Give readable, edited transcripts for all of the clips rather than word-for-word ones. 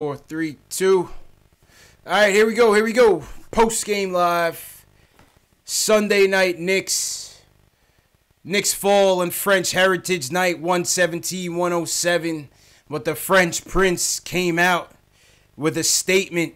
4, 3, 2. All right, here we go. Post game live. Sunday night Knicks. Knicks fall in French Heritage Night 117-107. But the French Prince came out with a statement.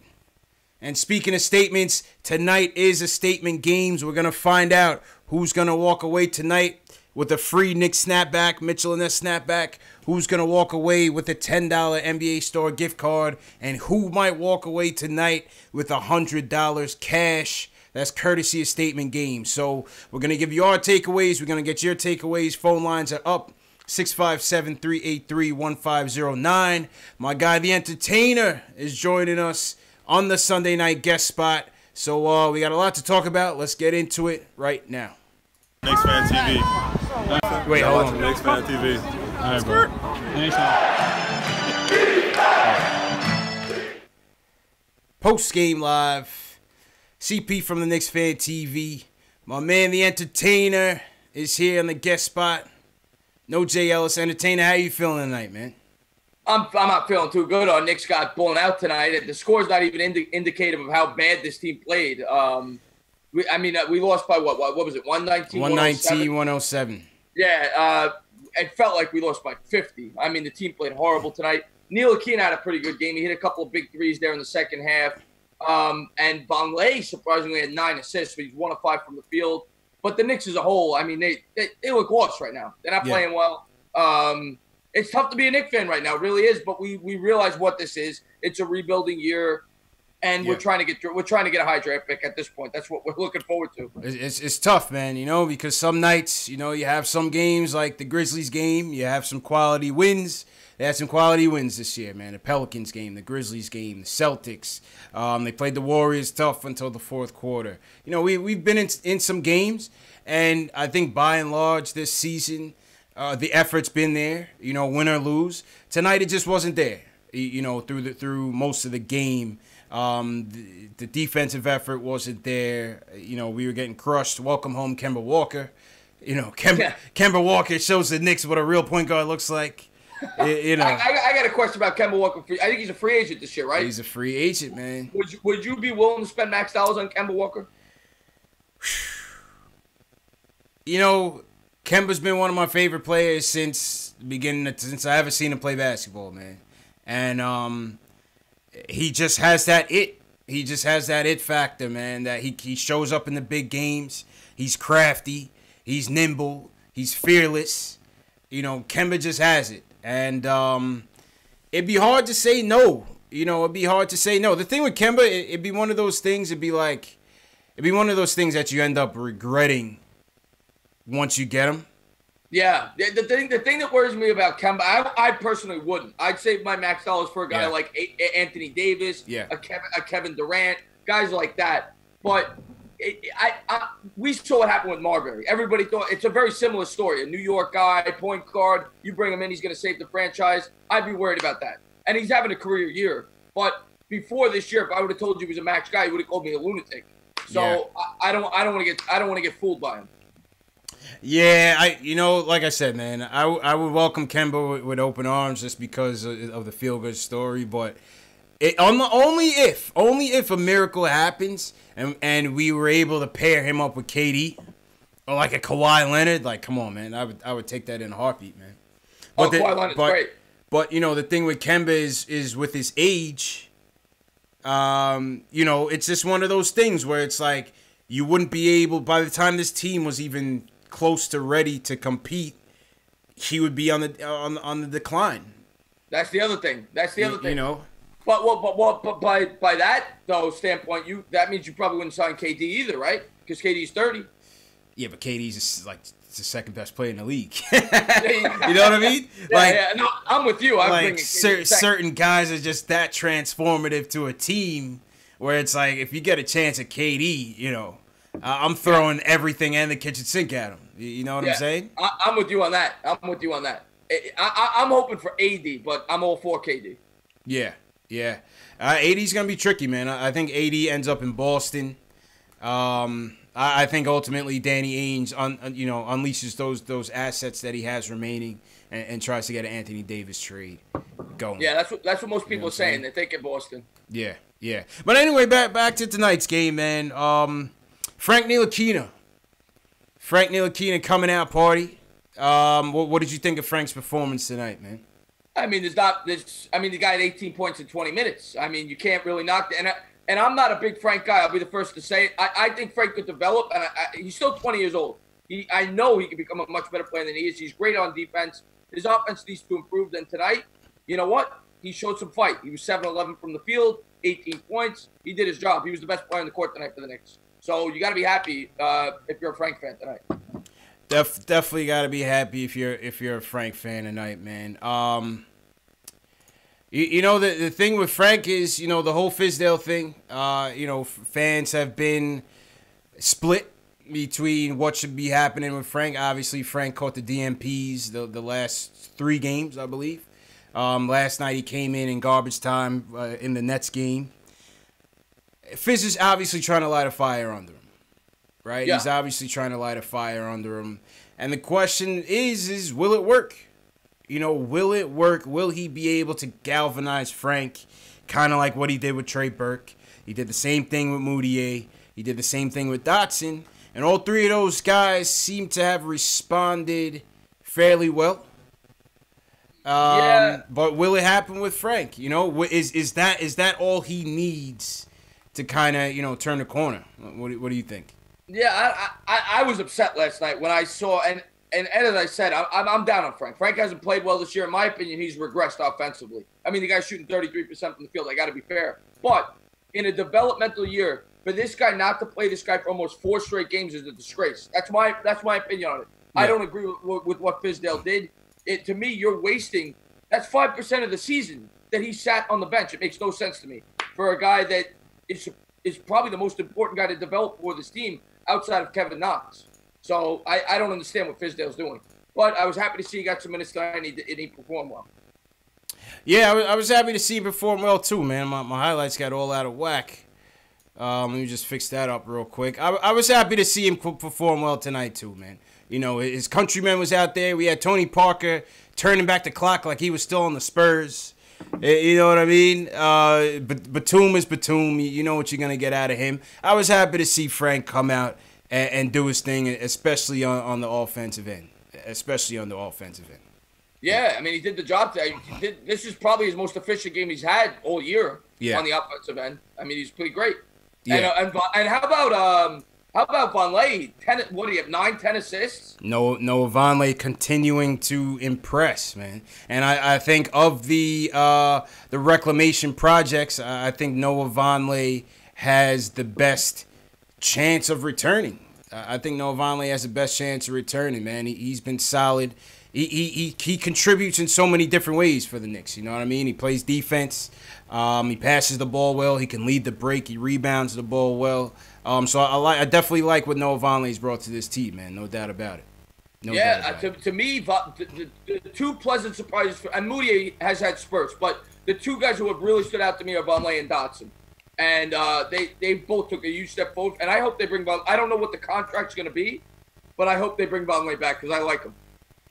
And speaking of statements, tonight is a statement games. We're going to find out who's going to walk away tonight with a free Knicks snapback, Mitchell and Ness snapback. Who's going to walk away with a $10 NBA store gift card. And who might walk away tonight with $100 cash. That's courtesy of Statement Games. So we're going to give you our takeaways. We're going to get your takeaways. Phone lines are up. 657-383-1509. My guy, the Entertainer, is joining us on the Sunday night guest spot. So we got a lot to talk about. Let's get into it right now. Knicks Fan TV. Wait, hold on. Knicks Fan TV. All right, bro. Post game live. CP from the Knicks Fan TV. My man, the Entertainer, is here on the guest spot. No Jay Ellis. Entertainer, how you feeling tonight, man? I'm not feeling too good. Our Knicks got blown out tonight. The score's not even indicative of how bad this team played. We lost by what was it? 119, 107. Yeah, it felt like we lost by 50. I mean, the team played horrible tonight. Neil Akin had a pretty good game. He hit a couple of big threes there in the second half. And Bonley surprisingly had 9 assists, but he's 1 of 5 from the field. But the Knicks as a whole, I mean, they look lost right now. They're not playing well. It's tough to be a Knicks fan right now, it really is. But we realize what this is. It's a rebuilding year, and we're trying to get through. We're trying to get a high draft pick at this point. That's what we're looking forward to. It's tough, man. Because some nights, you have some games like the Grizzlies game. You have some quality wins. They had some quality wins this year, man. The Pelicans game, the Grizzlies game, the Celtics. They played the Warriors tough until the fourth quarter. We've been in some games, and I think by and large this season, the effort's been there. Win or lose. Tonight it just wasn't there. Through most of the game, the defensive effort wasn't there. We were getting crushed. Welcome home, Kemba Walker. Kemba Walker shows the Knicks what a real point guard looks like. I got a question about Kemba Walker. I think he's a free agent this year, right? He's a free agent, man. Would you be willing to spend max dollars on Kemba Walker? Kemba's been one of my favorite players since I ever seen him play basketball, man. And he just has that it. He just has that it factor, man, that he shows up in the big games. He's crafty. He's nimble. He's fearless. Kemba just has it. And it'd be hard to say no. It'd be hard to say no. The thing with Kemba, it'd be one of those things. It'd be one of those things that you end up regretting once you get him. Yeah, the thing that worries me about Kemba, I personally wouldn't. I'd save my max dollars for a guy like Anthony Davis, a Kevin Durant, guys like that. But we saw what happened with Marbury. Everybody thought it's a very similar story. A New York guy, point guard, you bring him in, he's going to save the franchise. I'd be worried about that. And he's having a career year. But before this year, if I would have told you he was a max guy, you would have called me a lunatic. So I don't want to get fooled by him. Yeah, like I said, man, I would welcome Kemba with open arms just because of the feel-good story. But only if a miracle happens and we were able to pair him up with KD or like a Kawhi Leonard, like, come on, man, I would take that in a heartbeat, man. Kawhi Leonard's great. But the thing with Kemba is with his age, it's just one of those things where it's like you wouldn't be able, by the time this team was even close to ready to compete, he would be on the decline. That's the other thing. But by that though standpoint, that means you probably wouldn't sign KD either, right? Because KD's 30. Yeah, but KD's like the second best player in the league. You know what I mean? No, I'm with you. Certain guys are just that transformative to a team where it's like if you get a chance at KD, I'm throwing everything and the kitchen sink at him. You know what I'm saying? I'm with you on that. I'm hoping for AD, but I'm all for KD. Yeah. AD's going to be tricky, man. I think AD ends up in Boston. I think ultimately Danny Ainge unleashes those assets that he has remaining and tries to get an Anthony Davis trade. going. Yeah, that's what most people are saying. They think in Boston. Yeah. But anyway, back to tonight's game, man. Frank Ntilikina coming out party. What did you think of Frank's performance tonight, man? I mean, the guy had 18 points in 20 minutes. I mean, you can't really knock that. And I'm not a big Frank guy. I'll be the first to say it. I think Frank could develop, and he's still 20 years old. I know he can become a much better player than he is. He's great on defense. His offense needs to improve. Then tonight, you know what? He showed some fight. He was 7-11 from the field, 18 points. He did his job. He was the best player on the court tonight for the Knicks. So you got to be happy if you're a Frank fan tonight. Definitely got to be happy if you're a Frank fan tonight, man. The thing with Frank is, the whole Fizdale thing. Fans have been split between what should be happening with Frank. Obviously, Frank caught the DMPs the last 3 games, I believe. Last night he came in garbage time in the Nets game. Fizz is obviously trying to light a fire under him, right? Yeah. He's obviously trying to light a fire under him. And the question is will it work? Will it work? Will he be able to galvanize Frank, kind of like what he did with Trey Burke? He did the same thing with Moutier. He did the same thing with Dotson. And all 3 of those guys seem to have responded fairly well. But will it happen with Frank? Is that all he needs to kind of, turn the corner? What do you think? Yeah, I was upset last night when I saw, and as I said, I'm down on Frank. Frank hasn't played well this year. In my opinion, he's regressed offensively. I mean, the guy's shooting 33% from the field. I got to be fair. But in a developmental year, for this guy not to play this guy for almost 4 straight games is a disgrace. That's my opinion on it. Yeah. I don't agree with what Fizdale did. To me, you're wasting. That's 5% of the season that he sat on the bench. It makes no sense to me for a guy that is probably the most important guy to develop for this team outside of Kevin Knox. So I don't understand what Fizdale's doing. But I was happy to see he got some minutes tonight and he performed well. Yeah, I was happy to see him perform well too, man. My highlights got all out of whack. Let me just fix that up real quick. I was happy to see him perform well tonight too, man. His countryman was out there. We had Tony Parker turning back the clock like he was still on the Spurs. You know what I mean? Batum is Batum. You know what you're going to get out of him. I was happy to see Frank come out and do his thing, especially on the offensive end. Yeah, I mean, he did the job today. This is probably his most efficient game he's had all year on the offensive end. I mean, he's pretty great. Yeah. And how about Vonleh? What do you have? 9-10 assists? Noah Vonleh continuing to impress, man. And I think of the reclamation projects, I think Noah Vonleh has the best chance of returning. I think Noah Vonleh has the best chance of returning, man. He's been solid. He contributes in so many different ways for the Knicks. You know what I mean? He plays defense. He passes the ball well. He can lead the break. He rebounds the ball well. So I definitely like what Noah Vonleh's brought to this team, man. No doubt about it. To me, the 2 pleasant surprises, and Moutier has had spurts, but the 2 guys who have really stood out to me are Vonleh and Dotson. And they both took a huge step forward. And I hope they bring Vonleh. I don't know what the contract's going to be, but I hope they bring Vonleh back because I like him.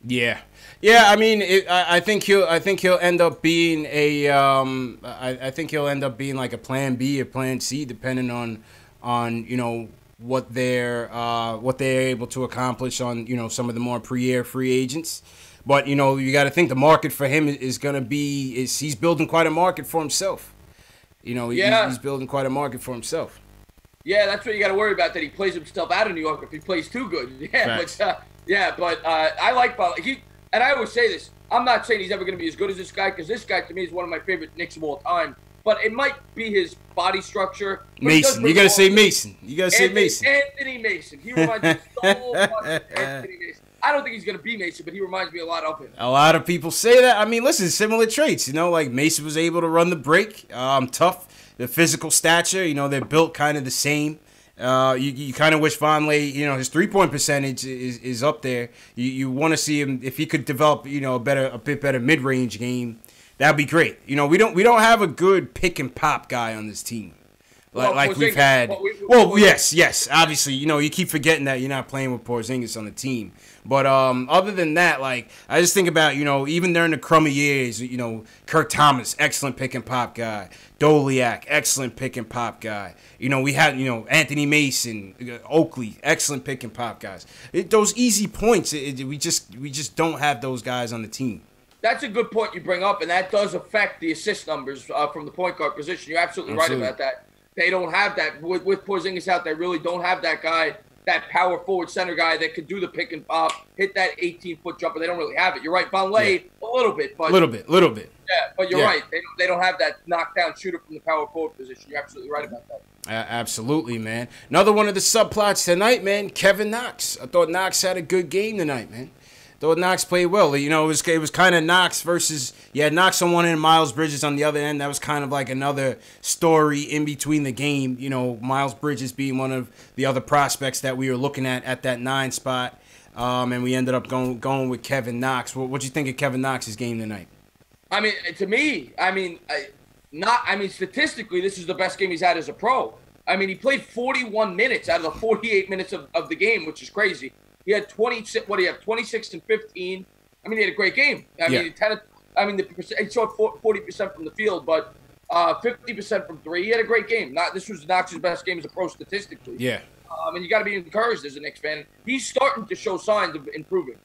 Yeah. I mean, I think he'll end up being I think he'll end up being like a plan B or plan C, depending on what they're able to accomplish on some of the more pre-air free agents. But you got to think the market for him is going to be he's building quite a market for himself. He's building quite a market for himself. Yeah, that's what you got to worry about, that he plays himself out of New York if he plays too good. Yeah, but I like Vonleh. And I always say this, I'm not saying he's ever going to be as good as this guy, because this guy to me is one of my favorite Knicks of all time. But it might be his body structure. Mason. You got to say Mason. Anthony Mason. He reminds me so much of Anthony Mason. I don't think he's going to be Mason, but he reminds me a lot of him. A lot of people say that. I mean, listen, similar traits. Like Mason was able to run the break. Tough. The physical stature, they're built kind of the same. You kind of wish Vonleh, his 3-point percentage is up there. You want to see him, if he could develop, a bit better mid-range game. That'd be great. We don't have a good pick and pop guy on this team. like we've had. Well, yes. Obviously, you keep forgetting that you're not playing with Porzingis on the team. But other than that, like, I just think about, even during the crummy years, Kirk Thomas, excellent pick and pop guy. Doliak, excellent pick and pop guy. We had, Anthony Mason, Oakley, excellent pick and pop guys. Those easy points, we just don't have those guys on the team. That's a good point you bring up, and that does affect the assist numbers from the point guard position. You're absolutely right about that. They don't have that. With Porzingis out, they really don't have that guy, that power forward center guy that could do the pick and pop, hit that 18-foot jumper. They don't really have it. You're right. Vonleh, a little bit. But little bit. Yeah, but you're right. They don't have that knockdown shooter from the power forward position. You're absolutely right about that. Absolutely, man. Another one of the subplots tonight, man, Kevin Knox. I thought Knox had a good game tonight, man. Thought Knox played well. It was kind of Knox versus, you had Knox on one end, Miles Bridges on the other end. That was kind of like another story in between the game. Miles Bridges being one of the other prospects that we were looking at that 9 spot. And we ended up going with Kevin Knox. What'd you think of Kevin Knox's game tonight? To me, statistically, this is the best game he's had as a pro. He played 41 minutes out of the 48 minutes of the game, which is crazy. He had 26 and 15. He had a great game. He shot 40% from the field, but 50% from 3. He had a great game. This was Knox's best game as a pro statistically. Yeah. And you got to be encouraged as a Knicks fan. He's starting to show signs of improving.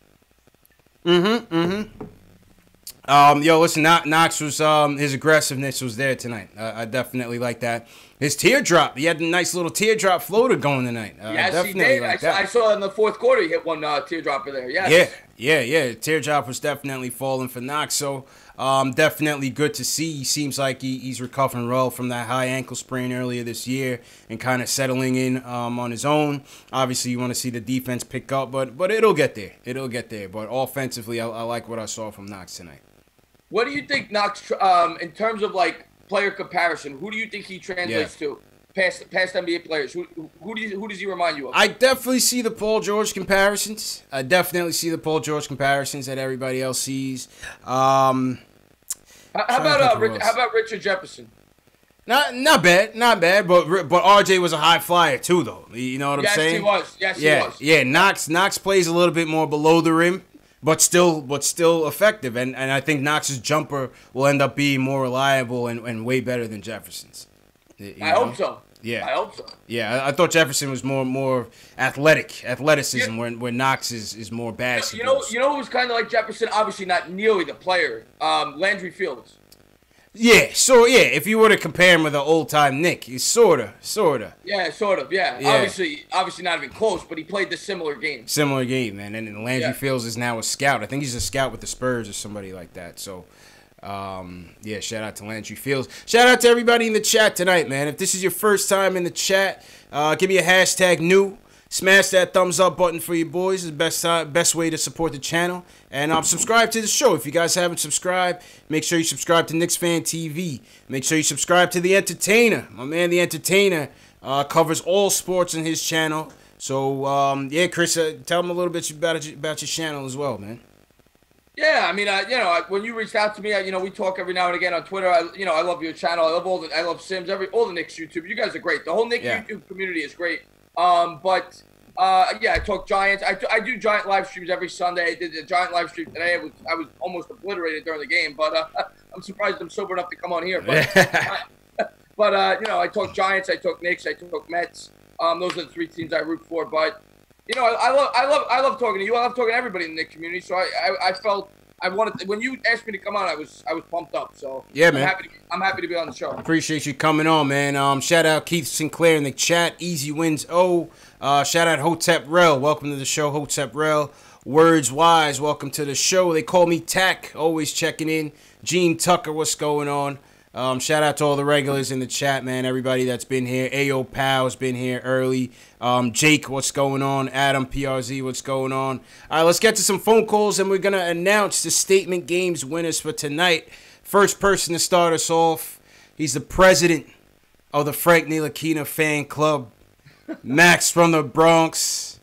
Listen, Knox was his aggressiveness was there tonight. I definitely like that. His teardrop, he had a nice little teardrop floater going tonight. Yes, he did. I saw in the fourth quarter he hit one teardropper there. Yes. Yeah. Teardrop was definitely falling for Knox. So definitely good to see. He seems like he's recovering well from that high ankle sprain earlier this year and kind of settling in on his own. Obviously, you want to see the defense pick up, but it'll get there. But offensively, I like what I saw from Knox tonight. What do you think Knox, in terms of like player comparison, who do you think he translates to past NBA players? Who does he remind you of? I definitely see the Paul George comparisons. That everybody else sees. How about Richard Jefferson? Not bad. But RJ was a high flyer too, though. You know what I'm saying? Yes, he was. Yeah. Knox plays a little bit more below the rim. But still effective, and I think Knox's jumper will end up being more reliable and way better than Jefferson's. I hope so. Yeah, I hope so. Yeah, I thought Jefferson was more athleticism, where Knox is more basketball. You know who was kind of like Jefferson? Obviously not nearly the player. Landry Fields. Yeah, if you were to compare him with an old-time Knick, he's sorta. Yeah, sort of, yeah. Obviously not even close, but he played the similar game. Man, and Landry Fields is now a scout. I think he's a scout with the Spurs or somebody like that, so... shout out to Landry Fields. Shout out to everybody in the chat tonight, man. If this is your first time in the chat, give me a hashtag new. Smash that thumbs up button for you boys. It's the best way to support the channel. And subscribe to the show. If you guys haven't subscribed, make sure you subscribe to Knicks Fan TV. Make sure you subscribe to The Entertainer. My man, The Entertainer, covers all sports on his channel. So, Chris, tell them a little bit about your channel as well, man. Yeah, when you reached out to me, we talk every now and again on Twitter. I love your channel. I love Sims. All the Knicks YouTube. You guys are great. The whole Knicks YouTube community is great. I talk Giants. I do Giant live streams every Sunday. I did the Giant live stream today. I was almost obliterated during the game, but I'm surprised I'm sober enough to come on here. But I talk Giants. I talk Knicks. I talk Mets. Those are the 3 teams I root for. But I love talking to you. I love talking to everybody in the Knicks community. So I felt I wanted when you asked me to come on, I was pumped up. So yeah, man. I'm happy to be on the show. Appreciate you coming on, man. Shout out Keith Sinclair in the chat. Easy wins. Shout out Hotep Rel. Welcome to the show, Hotep Rel. Words Wise. Welcome to the show. They call me Tack. Always checking in. Gene Tucker. What's going on? Shout out to all the regulars in the chat, man. Everybody that's been here. Ayo Pow's been here early. Jake, what's going on? Adam, PRZ, what's going on? All right, let's get to some phone calls, and we're going to announce the Statement Games winners for tonight. First person to start us off, he's the president of the Frank Ntilikina fan club, Max from the Bronx.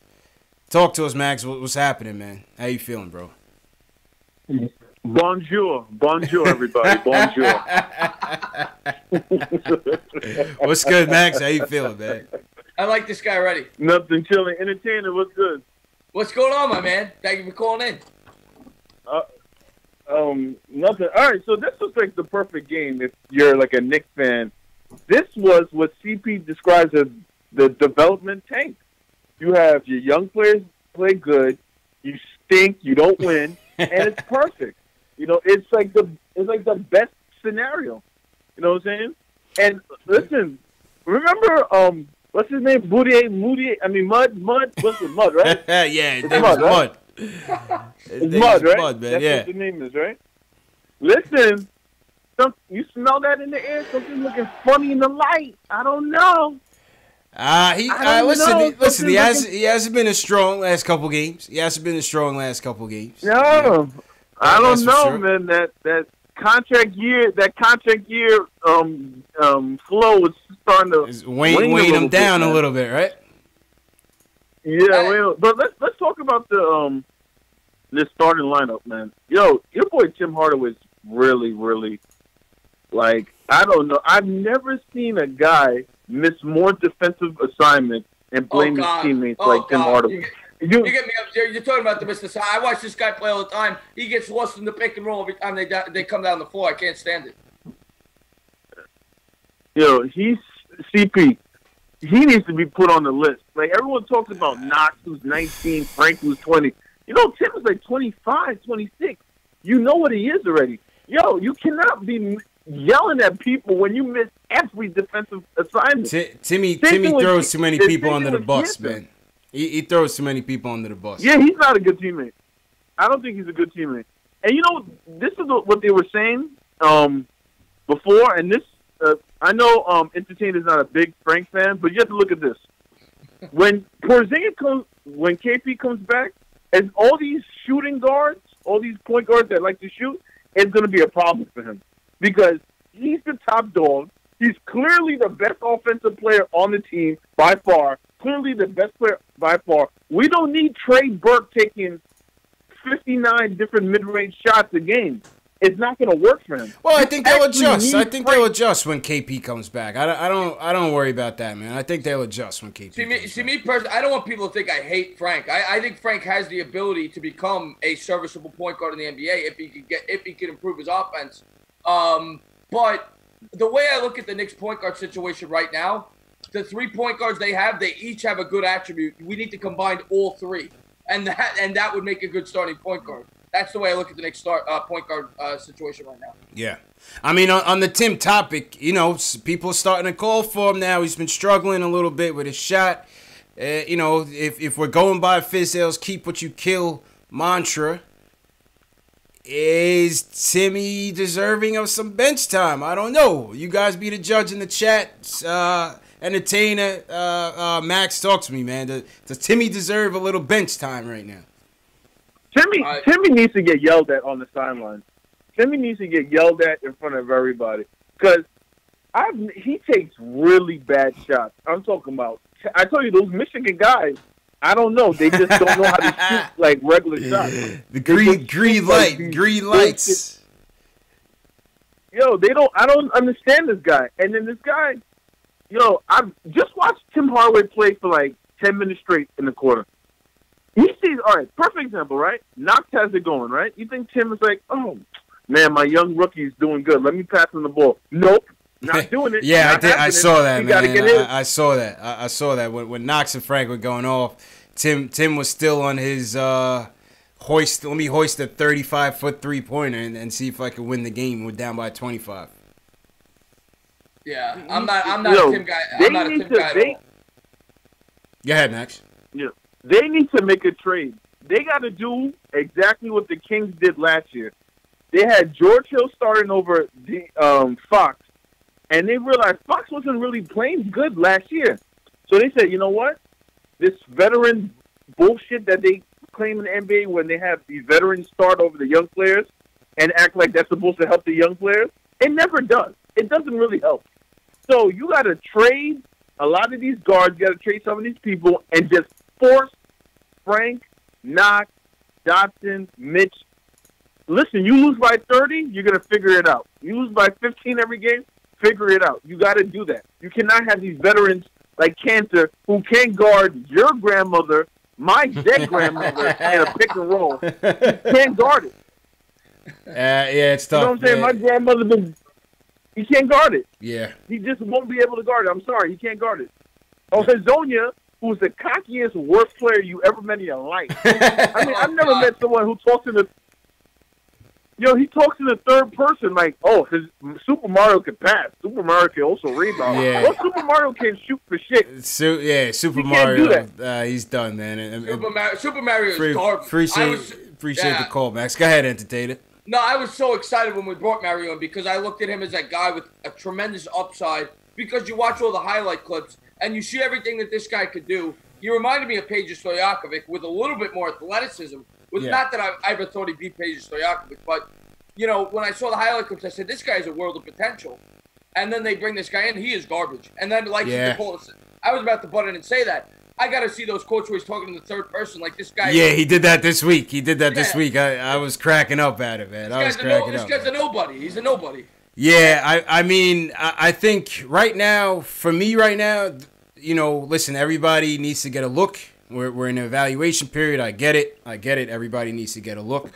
Talk to us, Max. What's happening, man? How you feeling, bro? Bonjour, everybody. Bonjour. What's good, Max? How you feeling, man? I like this guy already. Nothing, chilling. Entertainer, what's good? What's going on, my man? Thank you for calling in. Nothing. All right, so this was like the perfect game if you're like a Knicks fan. This was what CP describes as the development tank. You have your young players play good, you stink, you don't win, and it's perfect. You know, it's like the best scenario. You know what I'm saying? And listen, remember what's his name? Mud. What's it? Mud, right? Yeah, his name was Mud. It's Mud, right? Mud, man. That's what the name is, right? Listen, you smell that in the air? Something looking funny in the light. I don't know. Listen. He hasn't been a strong last couple games. No, I don't know, sure. Man. That contract year flow is starting to wane him down a little bit, right? Yeah, but let's talk about this starting lineup, man. Yo, your boy Tim Hardaway is really, really, like, I don't know. I've never seen a guy miss more defensive assignments and blame his teammates like Tim Hardaway. You get me up there. You're talking about the missed assignment. I watch this guy play all the time. He gets lost in the pick and roll every time they come down the floor. I can't stand it. Yo, he's CP. He needs to be put on the list. Like, everyone talks about Knox, who's 19, Frank, who's 20. You know, Tim is like 25, 26. You know what he is already. Yo, you cannot be yelling at people when you miss every defensive assignment. Timmy throws too many people under the bus, man. He throws too many people under the bus. Yeah, he's not a good teammate. I don't think he's a good teammate. And you know, this is what they were saying before, and this, I know Entertainer's not a big Frank fan, but you have to look at this. When KP comes back, and all these shooting guards, all these point guards that like to shoot, it's going to be a problem for him. Because he's the top dog. He's clearly the best offensive player on the team by far. Clearly the best player by far. We don't need Trey Burke taking 59 different mid-range shots a game. It's not going to work for him. Well, I think they'll adjust. They'll adjust when KP comes back. I don't worry about that, man. I think they'll adjust when KP comes back. Me personally, I don't want people to think I hate Frank. I think Frank has the ability to become a serviceable point guard in the NBA if he can improve his offense. But the way I look at the Knicks point guard situation right now, the 3 point guards they each have a good attribute. We need to combine all 3, and that would make a good starting point guard. That's the way I look at the Knicks point guard situation right now. Yeah. I mean, on the Tim topic, you know, people are starting to call for him now. He's been struggling a little bit with his shot. You know, if we're going by Fizdale's keep what you kill mantra, is Timmy deserving of some bench time? I don't know. You guys be the judge in the chat. Entertainer, Max, talk to me, man. Does Timmy deserve a little bench time right now? Timmy needs to get yelled at on the sideline. Timmy needs to get yelled at in front of everybody. Because he takes really bad shots. I'm talking about, I tell you, those Michigan guys, I don't know. They just don't know how to shoot like regular shots. The green lights. Yo, I don't understand this guy. And then this guy, yo, I've just watched Tim Hardaway play for like 10 minutes straight in the quarter. He sees, all right, perfect example, right? Knox has it going, right? You think Tim is like, oh, man, my young rookie's doing good. Let me pass him the ball. Nope, not doing it. Yeah, I saw that, man. I saw that. I saw that. When Knox and Frank were going off, Tim was still on his hoist. Let me hoist a 35-foot three-pointer and see if I can win the game. We're down by 25. Yeah, I'm not a Tim guy. I'm not a Tim guy at all. Go ahead, Max. Yeah. They need to make a trade. They got to do exactly what the Kings did last year. They had George Hill starting over the Fox, and they realized Fox wasn't really playing good last year. So they said, you know what? This veteran bullshit that they claim in the NBA when they have these veterans start over the young players and act like that's supposed to help the young players, it never does. It doesn't really help. So you got to trade a lot of these guards. You got to trade some of these people and just force Frank, Knox, Dotson, Mitch listen, you lose by 30, you're going to figure it out. You lose by 15 every game, figure it out. You got to do that. You cannot have these veterans like Cantor who can't guard your grandmother, my dead grandmother, in a pick and roll. He can't guard it. Yeah, it's tough. You know what I'm saying? My grandmother, he can't guard it. Yeah. He just won't be able to guard it. I'm sorry, he can't guard it. Hazonia, who's the cockiest, worst player you ever met in your life. I mean, I've never met someone who talks in the... he talks in the third person like, his Super Mario can pass. Super Mario can also rebound. Yeah. Well, Super Mario can shoot for shit. Super Mario. He's done, man. Super Mario is garbage. Appreciate the call, Max. Go ahead, Entertainer. No, I was so excited when we brought Mario in because I looked at him as that guy with a tremendous upside because you watch all the highlight clips and you see everything that this guy could do. He reminded me of Peja Stojakovic with a little bit more athleticism. Not that I ever thought he'd beat Peja Stojakovic, but, when I saw the highlight clips, I said, this guy has a world of potential. And then they bring this guy in, he is garbage. And then, Nicole, I was about to butt in and say that. I got to see those quotes where he's talking in the third person like this guy. Yeah, he did that this week. This week. I was cracking up at it, man. This guy's a nobody. He's a nobody. Yeah, I think right now, for me right now, listen, everybody needs to get a look. We're in an evaluation period. I get it. Everybody needs to get a look.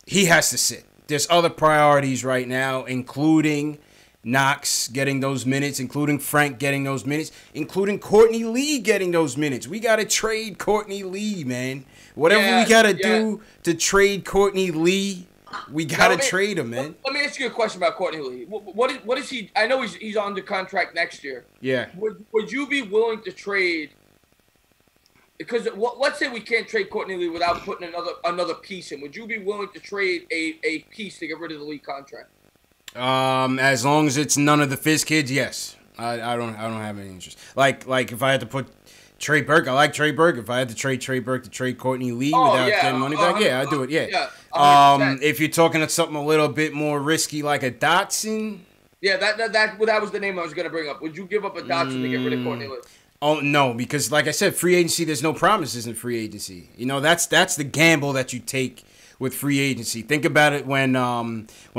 He has to sit. There's other priorities right now, including Knox getting those minutes, including Frank getting those minutes, including Courtney Lee getting those minutes. We got to trade Courtney Lee, man. Whatever we got to do to trade Courtney Lee, we got to trade him, man. Let me ask you a question about Courtney Lee. What is he? I know he's under contract next year. Yeah. Would you be willing to trade? Because let's say we can't trade Courtney Lee without putting another piece in. Would you be willing to trade a piece to get rid of the Lee contract? As long as it's none of the Fizz kids, yes. I don't have any interest. Like if I had to put Trey Burke, I like Trey Burke. If I had to trade Trey Burke to trade Courtney Lee without getting money back, I'd do it. Yeah. If you're talking something a little bit more risky, like a Dotson. Yeah, that was the name I was going to bring up. Would you give up a Dotson to get rid of Courtney Lee? Oh no, because like I said, free agency. There's no promises in free agency. That's the gamble that you take with free agency. Think about it when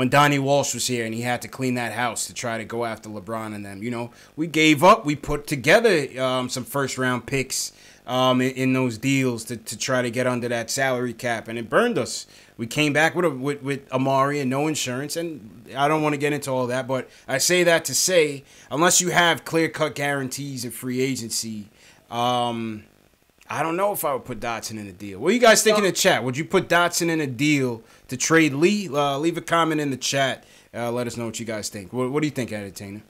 Donnie Walsh was here and he had to clean that house to try to go after LeBron and them. We gave up. We put together some first round picks in those deals to try to get under that salary cap, and it burned us. We came back with Amari and no insurance, and I don't want to get into all that, but I say that to say, unless you have clear-cut guarantees in free agency, I don't know if I would put Dotson in a deal. What do you guys think in the chat? Would you put Dotson in a deal to trade Lee? Leave a comment in the chat. Let us know what you guys think. What do you think, Entertainer?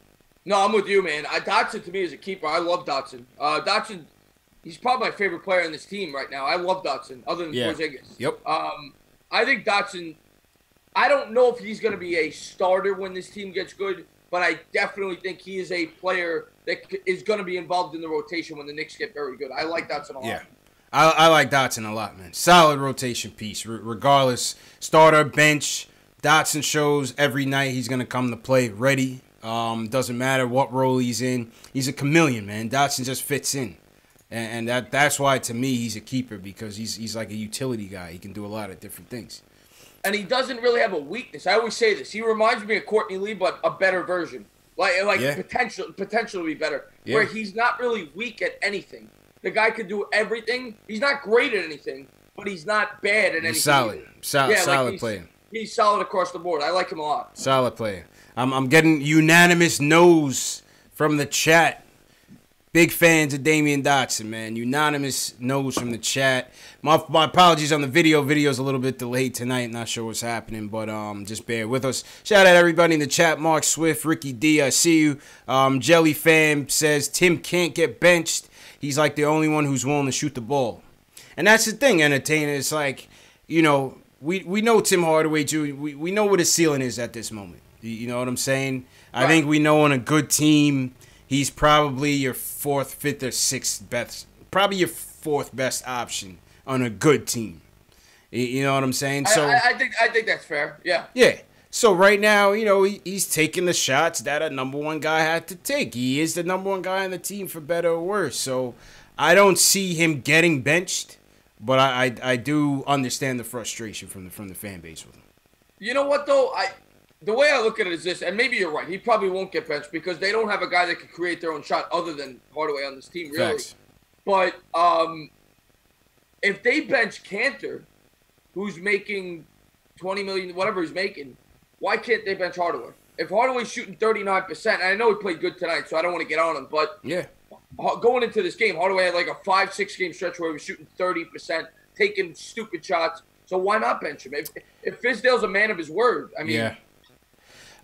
No, I'm with you, man. Dotson, to me, is a keeper. I love Dotson. Dotson, he's probably my favorite player in this team right now. I love Dotson, other than Porzingis. Yep. I think Dotson, I don't know if he's going to be a starter when this team gets good, but I definitely think he is a player that is going to be involved in the rotation when the Knicks get very good. I like Dotson a lot. Yeah, I like Dotson a lot, man. Solid rotation piece, regardless. Starter, bench, Dotson shows every night he's going to come to play ready. Doesn't matter what role he's in. He's a chameleon, man. Dotson just fits in. And that's why, to me, he's a keeper, because he's like a utility guy. He can do a lot of different things. And he doesn't really have a weakness. I always say this. He reminds me of Courtney Lee, but a better version. Potential to be better. Yeah. Where he's not really weak at anything. The guy could do everything. He's not great at anything, but he's not bad at anything. He's solid player. He's solid across the board. I like him a lot. Solid player. I'm getting unanimous no's from the chat. Big fans of Damian Dotson, man. Unanimous no's from the chat. My apologies on the video. Video's a little bit delayed tonight. Not sure what's happening, but just bear with us. Shout out everybody in the chat. Mark Swift, Ricky D, I see you. Jelly Fam says Tim can't get benched. He's like the only one who's willing to shoot the ball. And that's the thing, Entertainer. It's like, we know Tim Hardaway, too. We know what his ceiling is at this moment. You know what I'm saying? Right. I think we know on a good team, he's probably your fourth, fifth, or sixth best. Probably your fourth best option on a good team. You know what I'm saying? So I think that's fair. Yeah. Yeah. So right now, he's taking the shots that a number one guy had to take. He is the number one guy on the team, for better or worse. So I don't see him getting benched. But I do understand the frustration from the fan base with him. You know what though? The way I look at it is this, and maybe you're right. He probably won't get benched because they don't have a guy that can create their own shot other than Hardaway on this team, really. Facts. But if they bench Cantor, who's making $20 million, whatever he's making, why can't they bench Hardaway? If Hardaway's shooting 39%, and I know he played good tonight, so I don't want to get on him, but yeah, going into this game, Hardaway had like a 5-6 game stretch where he was shooting 30%, taking stupid shots. So why not bench him? If Fizdale's a man of his word, I mean. Yeah.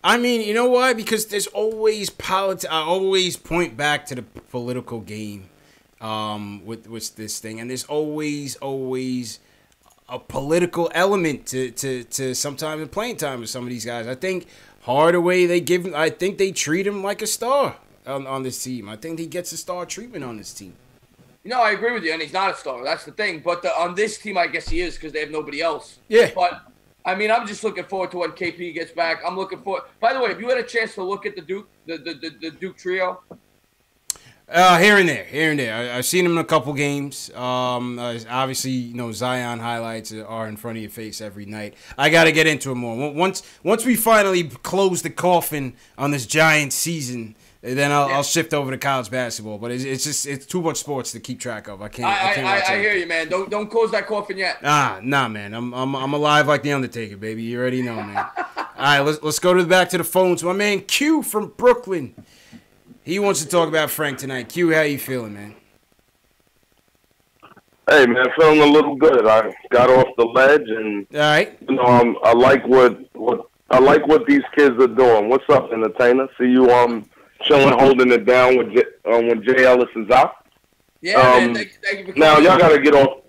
I mean, you know why? Because there's always politics. I always point back to the political game with this thing, and there's always a political element to sometimes the playing time with some of these guys. I think Hardaway, I think they treat him like a star on this team. I think he gets a star treatment on this team. No, I agree with you, and he's not a star. That's the thing. But on this team, I guess he is because they have nobody else. Yeah. But, I mean, I'm just looking forward to when KP gets back. I'm looking forward. By the way, have you had a chance to look at the Duke trio? Here and there. I've seen him in a couple games. Obviously, you know, Zion highlights are in front of your face every night. I got to get into it more. Once we finally close the coffin on this Giants season, then I'll shift over to college basketball. But it's too much sports to keep track of. I can't. I hear you, man. Don't close that coffin yet. Nah, man. I'm alive like the Undertaker, baby. You already know, man. All right, let's go back to the phones. My man Q from Brooklyn. He wants to talk about Frank tonight. Q, how you feeling, man? Hey, man, feeling a little good. I got off the ledge, and all right. You know, I like what these kids are doing. What's up, entertainer? See you chilling, holding it down when Jay Ellis is out. Yeah, man. Thank you for now y'all gotta get off.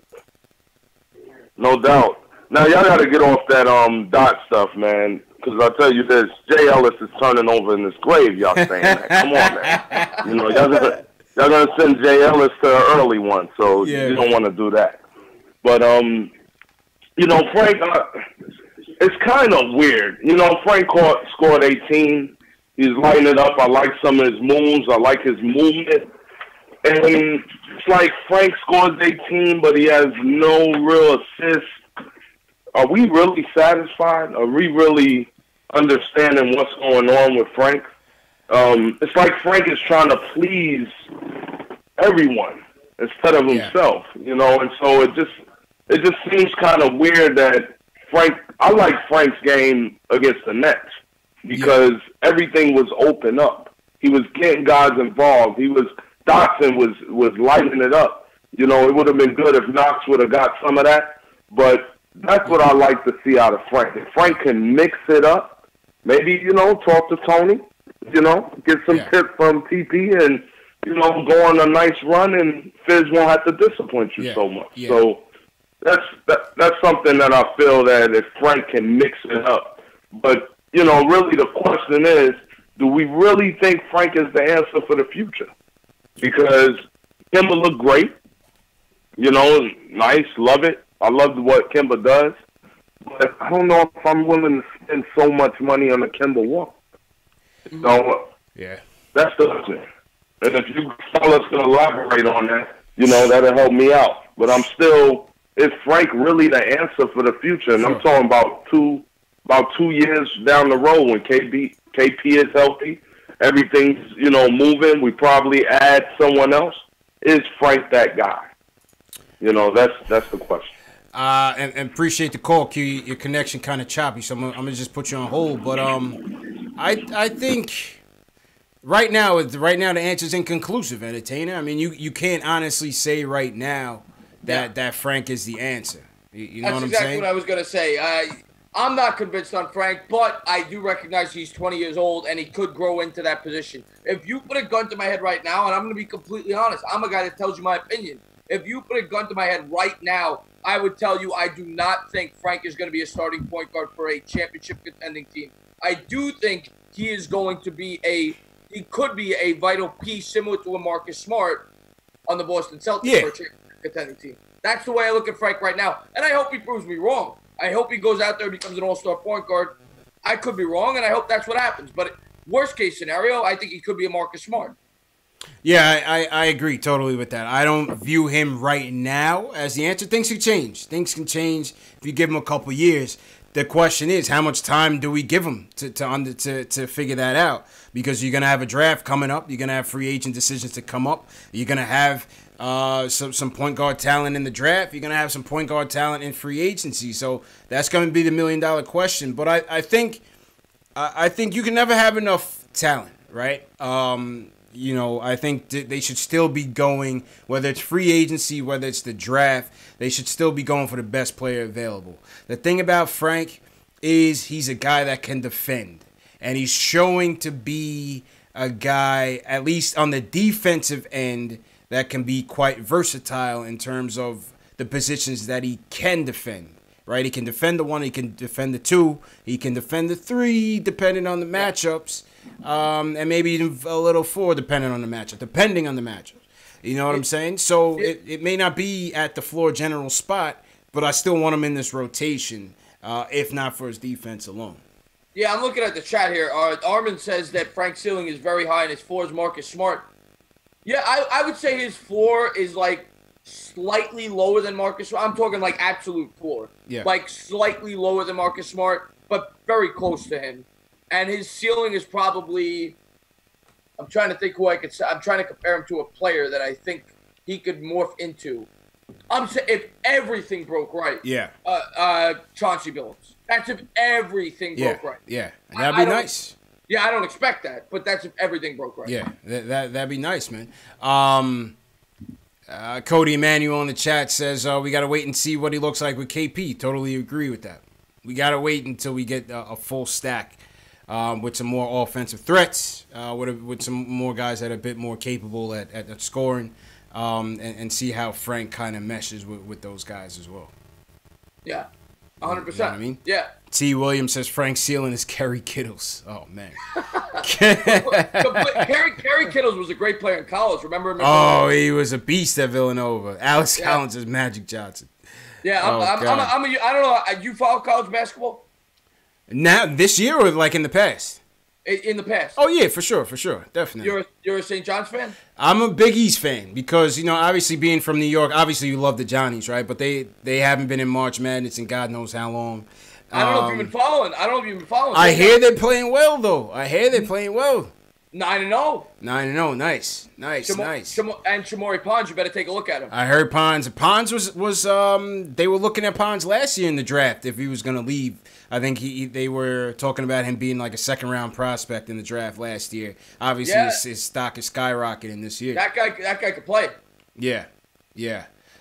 No doubt. Now y'all gotta get off that dot stuff, man. Because I'll tell you this, Jay Ellis is turning over in his grave, y'all saying that. Come on, man. You know, y'all gonna send Jay Ellis to an early one, so you don't want to do that. But, you know, Frank, it's kind of weird. You know, Frank scored 18. He's lighting it up. I like some of his moves. I like his movement. And it's like Frank scores 18, but he has no real assists. Are we really satisfied? Are we really understanding what's going on with Frank? It's like Frank is trying to please everyone instead of himself, you know. And so it just seems kind of weird that I like Frank's game against the Nets because everything was open up. He was getting guys involved. Dotson was lighting it up. You know, it would have been good if Knox would have got some of that, but that's what I like to see out of Frank. If Frank can mix it up, maybe, you know, talk to Tony, you know, get some tips from TP and, you know, go on a nice run and Fizz won't have to disappoint you so much. Yeah. So that's something that I feel that if Frank can mix it up. But, you know, really the question is, do we really think Frank is the answer for the future? Because Kemba looked great. You know, nice, love it. I love what Kemba does. But I don't know if I'm willing to spend so much money on a Kemba walk. So, that's the thing. And if you fellas can elaborate on that, you know, that'll help me out. But I'm still, is Frank really the answer for the future? And I'm talking about 2 years down the road when KP is healthy, everything's, you know, moving, we probably add someone else. Is Frank that guy? You know, that's the question. And appreciate the call, Q. Your connection kind of choppy, so I'm gonna just put you on hold. But I think right now the answer's inconclusive, entertainer. I mean, you can't honestly say right now that Frank is the answer. You know what I'm saying? That's exactly what I was gonna say. I'm not convinced on Frank, but I do recognize he's 20 years old and he could grow into that position. If you put a gun to my head right now, and I'm gonna be completely honest, I'm a guy that tells you my opinion. If you put a gun to my head right now, I would tell you I do not think Frank is going to be a starting point guard for a championship contending team. I do think he is going to be he could be a vital piece similar to a Marcus Smart on the Boston Celtics for a championship contending team. That's the way I look at Frank right now. And I hope he proves me wrong. I hope he goes out there and becomes an all-star point guard. I could be wrong, and I hope that's what happens. But worst case scenario, I think he could be a Marcus Smart. Yeah, I agree totally with that. I don't view him right now as the answer. Things can change. Things can change if you give him a couple years. The question is, how much time do we give him to figure that out? Because you're gonna have a draft coming up. You're gonna have free agent decisions to come up. You're gonna have some point guard talent in the draft. You're gonna have some point guard talent in free agency. So that's gonna be the $1 million question. But I think you can never have enough talent, right? I think they should still be going, whether it's free agency, whether it's the draft, they should still be going for the best player available. The thing about Frank is he's a guy that can defend, and he's showing to be a guy, at least on the defensive end, that can be quite versatile in terms of the positions that he can defend. Right, he can defend the 1, he can defend the 2, he can defend the 3, depending on the matchups, and maybe even a little 4, depending on the matchups. You know what I'm saying? So it may not be at the floor general spot, but I still want him in this rotation, if not for his defense alone. Yeah, I'm looking at the chat here. Armin says that Frank's ceiling is very high and his floor is Marcus Smart. Yeah, I would say his floor is like slightly lower than Marcus Smart. I'm talking like absolute floor. Yeah. Like slightly lower than Marcus Smart, but very close to him. And his ceiling is probably, I'm trying to think who I could say. I'm trying to compare him to a player that I think he could morph into. I'm saying if everything broke right. Yeah. Chauncey Billups. That's if everything broke right. Yeah. And that'd be nice. Yeah, I don't expect that, but that's if everything broke right. Yeah, that'd be nice, man. Cody Emanuel in the chat says we got to wait and see what he looks like with KP. Totally agree with that. We got to wait until we get a full stack with some more offensive threats, with some more guys that are a bit more capable at scoring, and see how Frank kind of meshes with those guys as well. Yeah, 100%. You know what I mean? Yeah. T. Williams says Frank Sealing is Kerry Kittles. Oh, man. Kerry Kittles was a great player in college. Remember? Oh, he was a beast at Villanova. Alex Collins is Magic Johnson. Yeah, I don't know. You follow college basketball? Now, this year or like in the past? In the past. Oh, yeah, for sure. Definitely. You're a St. John's fan? I'm a Big East fan because, obviously being from New York, obviously you love the Johnnies, right? But they haven't been in March Madness in God knows how long. I don't know if you've been following. I hear they're playing well, though. 9-0. 9-0. Nice. And Shamori Pons, you better take a look at him. I heard Pons. Pons was they were looking at Pons last year in the draft if he was going to leave. I think they were talking about him being like a second-round prospect in the draft last year. Obviously, his stock is skyrocketing this year. That guy could play. Yeah.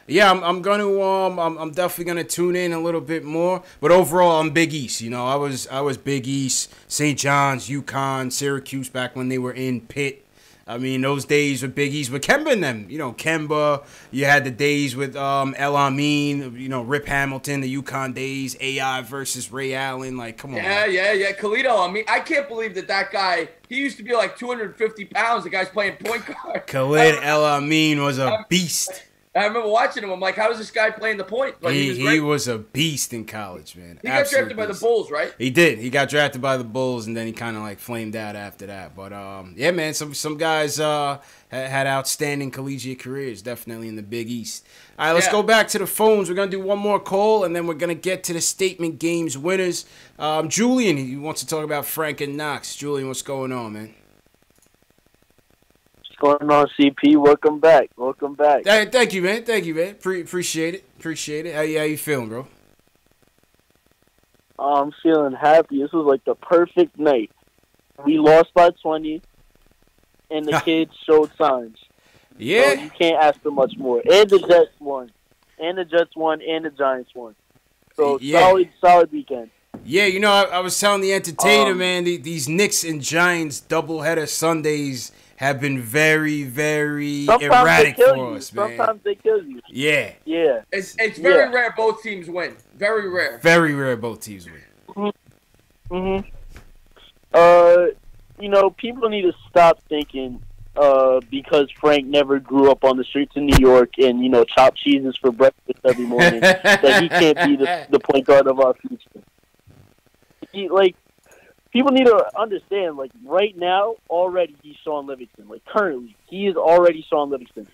I'm definitely gonna tune in a little bit more. But overall, I'm Big East. I was Big East, St. John's, UConn, Syracuse back when they were in Pitt. I mean, those days with Big East with Kemba and them. Kemba. You had the days with El Amin. Rip Hamilton, the UConn days. AI versus Ray Allen. Like, come on. Yeah. Khalid El Amin. I can't believe that guy. He used to be like 250 pounds. The guy's playing point guard. Khalid El Amin was a beast. I remember watching him. I'm like, how is this guy playing the point? Like, he was a beast in college, man. He got drafted by the Bulls, right? He did. He got drafted by the Bulls, and then he kind of like flamed out after that. But yeah, man, some guys had outstanding collegiate careers, definitely in the Big East. All right, let's go back to the phones. We're gonna do one more call, and then we're gonna get to the statement games winners. Julian, he wants to talk about Frank and Knox. Julian, what's going on, man? What's going on, CP? Welcome back. Hey, thank you, man. Appreciate it. How you feeling, bro? I'm feeling happy. This was like the perfect night. We lost by 20, and the kids showed signs. Yeah. So you can't ask for much more. And the Jets won. And the Giants won. So solid weekend. Yeah, I was telling the entertainer, man, these Knicks and Giants doubleheader Sundays have been very, very erratic for us, man. Sometimes they kill you. Yeah. It's very rare both teams win. Very rare. Very rare both teams win. Mm-hmm. People need to stop thinking because Frank never grew up on the streets of New York and, chopped cheeses for breakfast every morning that he can't be the point guard of our future. people need to understand, like, right now, already he's Sean Livingston. Like, currently, he is already Sean Livingston.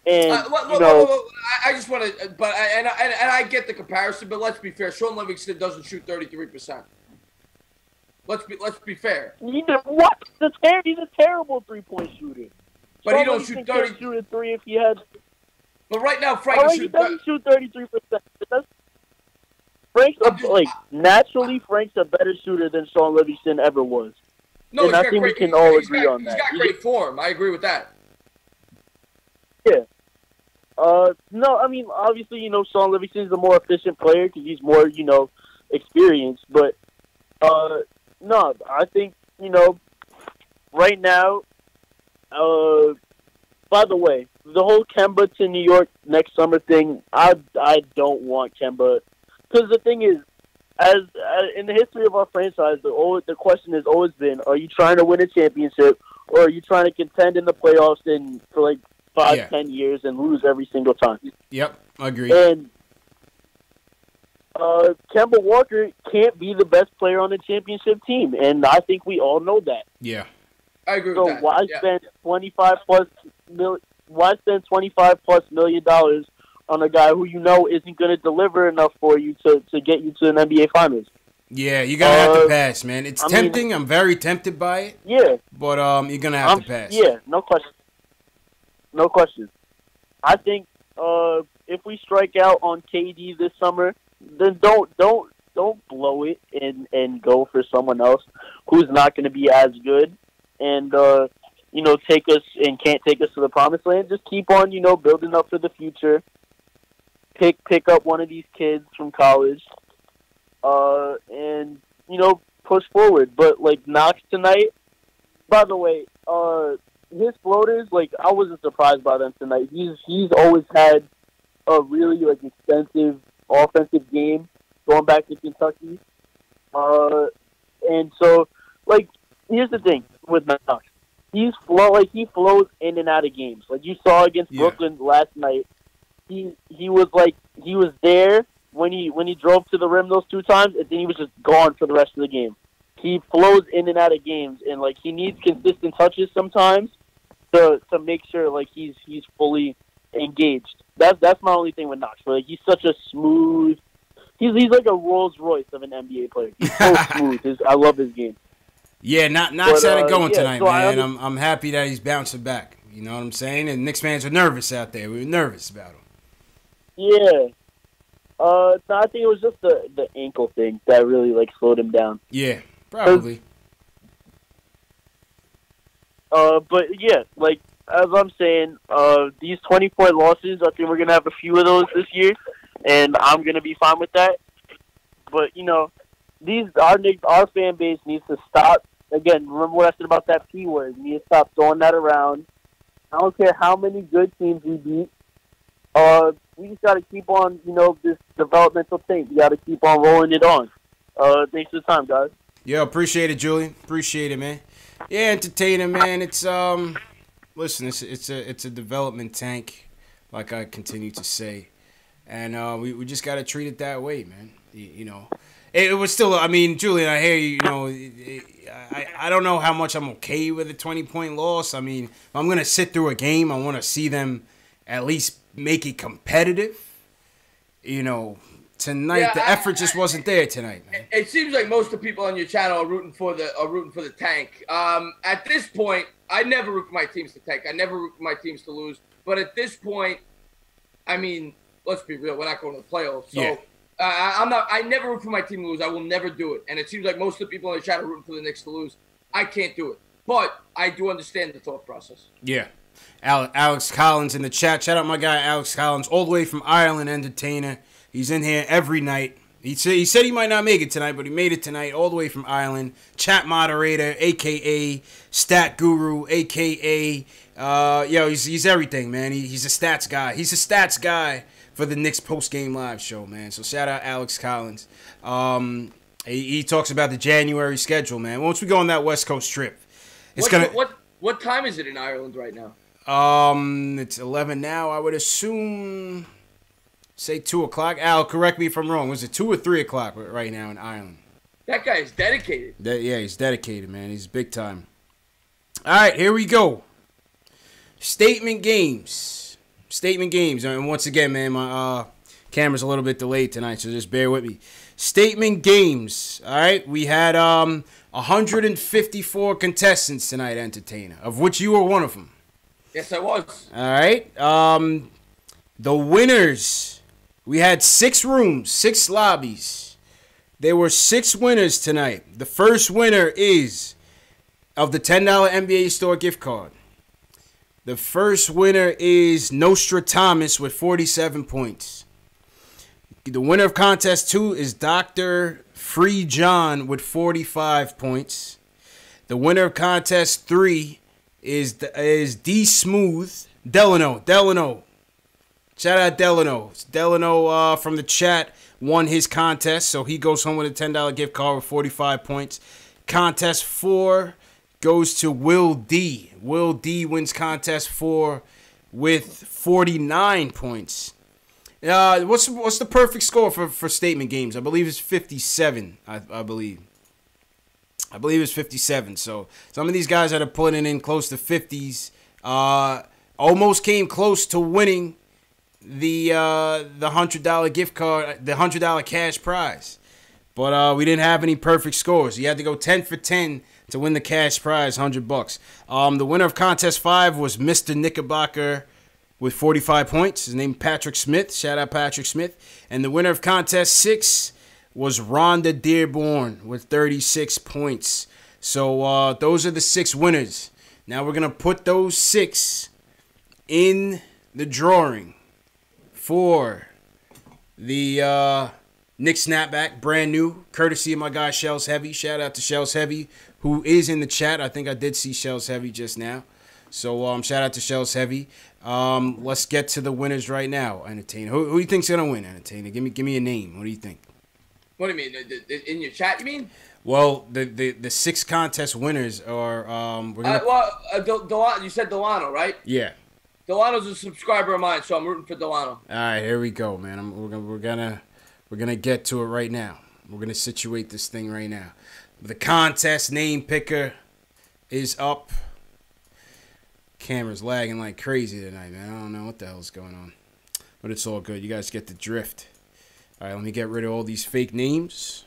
And, I just want to, but I get the comparison, but let's be fair. Sean Livingston doesn't shoot 33%. Let's be fair. What? He's a terrible 3-point shooter. But Sean he don't shoot 30. Can't shoot a 3 if he had. But right now, Frank he doesn't shoot 33%. Naturally, Frank's a better shooter than Sean Livingston ever was. No, and I think we can all agree on that. He's got great form. I agree with that. Yeah. No, I mean, obviously, Sean Livingston is a more efficient player because he's more, experienced. But, no, I think, right now, by the way, the whole Kemba to New York next summer thing, I don't want Kemba. Because the thing is, as in the history of our franchise, the question has always been, are you trying to win a championship or are you trying to contend in the playoffs for like 5-10 years and lose every single time? Yep, I agree. And Kemba Walker can't be the best player on the championship team, and I think we all know that. Yeah. I agree with that. So why spend $25+ million on a guy who isn't going to deliver enough for you to get you to an NBA Finals? Yeah, you're going to have to pass, man. It's tempting. I'm very tempted by it. Yeah. But you're going to have to pass. Yeah, no question. No question. I think if we strike out on KD this summer, then don't blow it and go for someone else who's not going to be as good and take us and can't take us to the promised land. Just keep on building up for the future. Pick up one of these kids from college, and push forward. But like Knox tonight, by the way, his floaters, like I wasn't surprised by them tonight. He's always had a really extensive offensive game going back to Kentucky, and so here's the thing with Knox, he flows in and out of games. Like you saw against Brooklyn last night. He was there when he drove to the rim those 2 times, and then he was just gone for the rest of the game. He flows in and out of games, and he needs consistent touches sometimes to make sure he's fully engaged. That's my only thing with Knox. He's such a smooth. He's like a Rolls Royce of an NBA player. He's so smooth. I love his game. Yeah, Knox had it going tonight, so man. I'm happy that he's bouncing back. You know what I'm saying? And Knicks fans are nervous out there. We were nervous about him. Yeah. No, I think it was just the ankle thing that really slowed him down. Yeah, probably. But yeah, as I'm saying, these 20-point losses, I think we're gonna have a few of those this year, and I'm gonna be fine with that. But our fan base needs to stop. Again, remember what I said about that P word. We need to stop throwing that around. I don't care how many good teams we beat. We just got to keep on, this developmental thing. We got to keep on rolling it on. Thanks for the time, guys. Yo, appreciate it, Julian. Appreciate it, man. Yeah, entertaining, man. It's listen, it's a development tank, like I continue to say, and we just got to treat it that way, man. It was still. I mean, Julian, I hear you. I don't know how much I'm okay with a 20-point loss. I mean, if I'm gonna sit through a game, I want to see them at least make it competitive. Tonight the effort just wasn't there tonight, man. It seems like most of the people on your channel are rooting for the tank. At this point, I never root for my teams to tank. I never root for my teams to lose. But at this point, I mean, let's be real. We're not going to the playoffs, so. Yeah. I never root for my team to lose. I will never do it. And it seems like most of the people in the chat are rooting for the Knicks to lose. I can't do it. But I do understand the thought process. Yeah. Alex Collins in the chat. Shout out my guy Alex Collins, all the way from Ireland, entertainer. He's in here every night. He said he might not make it tonight, but he made it tonight, all the way from Ireland. Chat moderator, a.k.a. stat guru, a.k.a. He's everything, man. He's a stats guy. He's a stats guy for the Knicks post-game live show, man. So shout out Alex Collins. He talks about the January schedule, man. Once we go on that West Coast trip, what time is it in Ireland right now? It's 11 now. I would assume, say 2 o'clock. Al, correct me if I'm wrong. Was it 2 or 3 o'clock right now in Ireland? That guy is dedicated. Yeah, he's dedicated, man. He's big time. All right, here we go. Statement games. And once again, man, my camera's a little bit delayed tonight, so just bear with me. Statement games. All right, we had 154 contestants tonight, Entertainer, of which you were one of them. Yes, I was. All right. The winners. We had 6 rooms, 6 lobbies. There were 6 winners tonight. The first winner is of the $10 NBA Store gift card. The first winner is Nostra Thomas with 47 points. The winner of contest 2 is Dr. Free John with 45 points. The winner of contest 3 is D Smooth Delano. Shout out Delano. Delano from the chat won his contest, so he goes home with a $10 gift card with 45 points. Contest 4 goes to Will D. Will D wins contest 4 with 49 points. What's the perfect score for statement games? I believe it's 57. I believe it's 57. So some of these guys that are putting in close to 50s almost came close to winning the $100 gift card, the $100 cash prize. But we didn't have any perfect scores. You had to go 10 for 10 to win the cash prize, $100. The winner of contest 5 was Mr. Knickerbocker with 45 points. His name Patrick Smith. Shout out Patrick Smith. And the winner of contest 6 was Rhonda Dearborn with 36 points. So those are the 6 winners. Now we're going to put those 6 in the drawing for the Knicks snapback, brand new, courtesy of my guy Shells Heavy. Shout out to Shells Heavy, who is in the chat. I think I did see Shells Heavy just now. So shout out to Shells Heavy. Let's get to the winners right now, Entertainer. Who do you think's gonna win, Entertainer? Give me a name. What do you think? What do you mean? In your chat, you mean? Well, the 6 contest winners are we're gonna. You said Delano, right? Yeah. Delano's a subscriber of mine, so I'm rooting for Delano. All right, here we go, man. We're gonna get to it right now. We're gonna situate this thing right now. The contest name picker is up. Camera's lagging like crazy tonight, man. I don't know what the hell's going on, but it's all good. You guys get the drift. All right, let me get rid of all these fake names,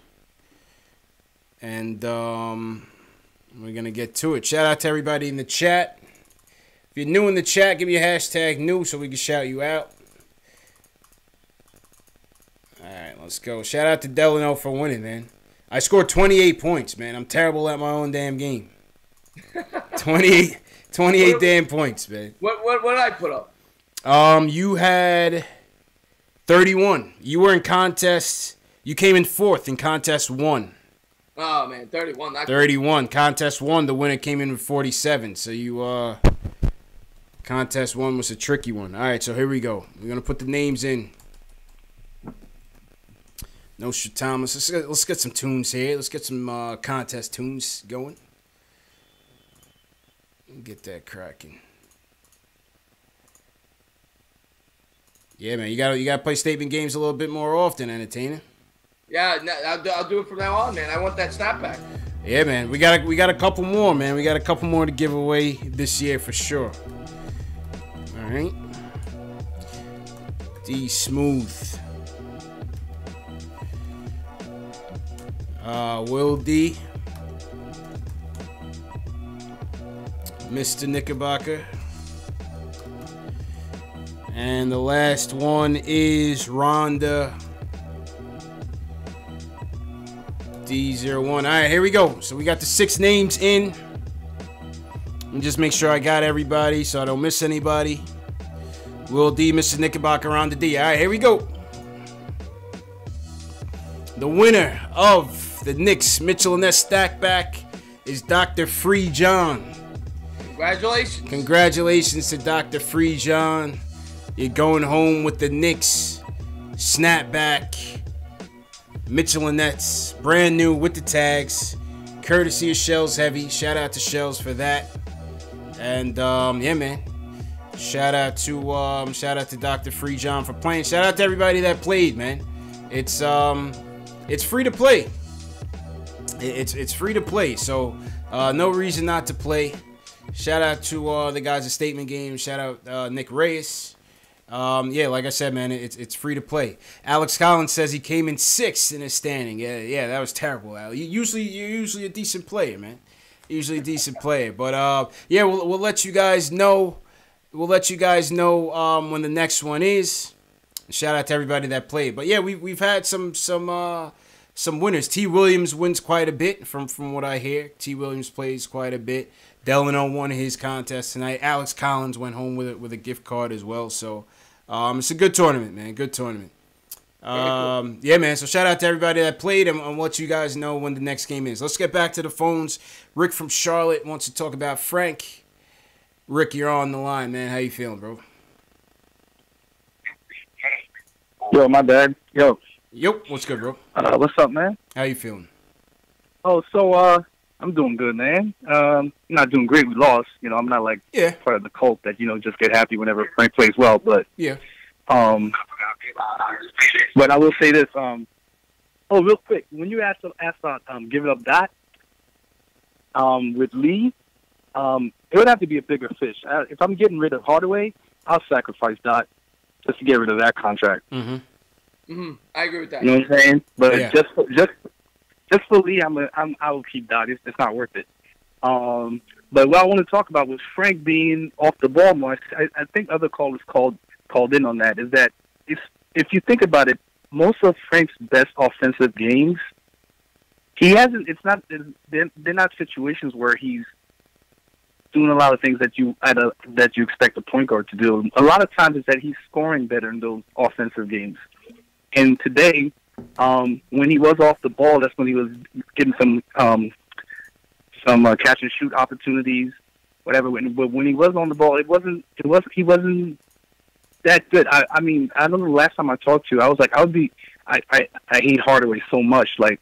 and we're gonna get to it. Shout out to everybody in the chat. If you're new in the chat, give me a hashtag new so we can shout you out. All right, let's go. Shout out to Delano for winning, man. I scored 28 points, man. I'm terrible at my own damn game. 28 damn points, man. What did I put up? You had 31. You were in contest. You came in 4th in contest 1. Oh man, 31. 31. Contest 1, the winner came in with 47. So you contest 1 was a tricky one. All right, so here we go. We're gonna put the names in. Nostra Thomas. Let's get some tunes here. Let's get some contest tunes going. Get that cracking. Yeah, man, you gotta play statement games a little bit more often, Entertainer. Yeah, I'll do it from now on, man. I want that snapback. Yeah, man, we got a couple more, man. We got a couple more to give away this year for sure. All right. D Smooth. Will D. Mr. Knickerbocker. And the last one is Rhonda D01. All right, here we go. So we got the 6 names in. Let me just make sure I got everybody so I don't miss anybody. Will D, Mr. Knickerbocker, Rhonda D. All right, here we go. The winner of the Knicks Mitchell and Ness Stackback is Dr. Free John. Congratulations. Congratulations to Dr. Free John. You're going home with the Knicks Snapback Mitchell and Nets. Brand new with the tags. Courtesy of Shells Heavy. Shout out to Shells for that. And yeah, man. Shout out to Dr. Free John for playing. Shout out to everybody that played, man. It's free to play. It's free to play, so no reason not to play. Shout out to the guys at Statement Games. Shout out Nick Reyes. Yeah, like I said, man, it's free to play. Alex Collins says he came in 6th in his standing. Yeah, that was terrible, Al. You're usually a decent player, man. Usually a decent player, but yeah, we'll let you guys know. We'll let you guys know when the next one is. Shout out to everybody that played. But yeah, we've had some winners. T. Williams wins quite a bit from what I hear. T. Williams plays quite a bit. Delano won his contest tonight. Alex Collins went home with a gift card as well. So it's a good tournament, man. Good tournament. Yeah, man. So shout out to everybody that played, and I'll let you guys know when the next game is. Let's get back to the phones. Rick from Charlotte wants to talk about Frank. Rick, you're on the line, man. How you feeling, bro? Yo, my bad. Yo. What's good, bro? What's up, man? How you feeling? Oh, so I'm doing good, man. Not doing great. We lost. I'm not like part of the cult that just get happy whenever Frank plays well. But yeah. But I will say this. Real quick, when you asked about giving up Dot with Lee, it would have to be a bigger fish. If I'm getting rid of Hardaway, I'll sacrifice Dot just to get rid of that contract. Mm-hmm. Mm-hmm. I agree with that. You know what I'm saying? But just for Lee, I will keep Dot. It's not worth it. But what I want to talk about was Frank being off the ball more. I think other callers called in on that. Is that if you think about it, most of Frank's best offensive games, he hasn't. It's not. They're not situations where he's doing a lot of things that you expect a point guard to do. A lot of times, it's that he's scoring better in those offensive games. And today, when he was off the ball, that's when he was getting some catch and shoot opportunities, whatever. But when he was on the ball, he wasn't that good. I mean, I don't know. The last time I talked to you, I was like, I hate Hardaway so much. Like,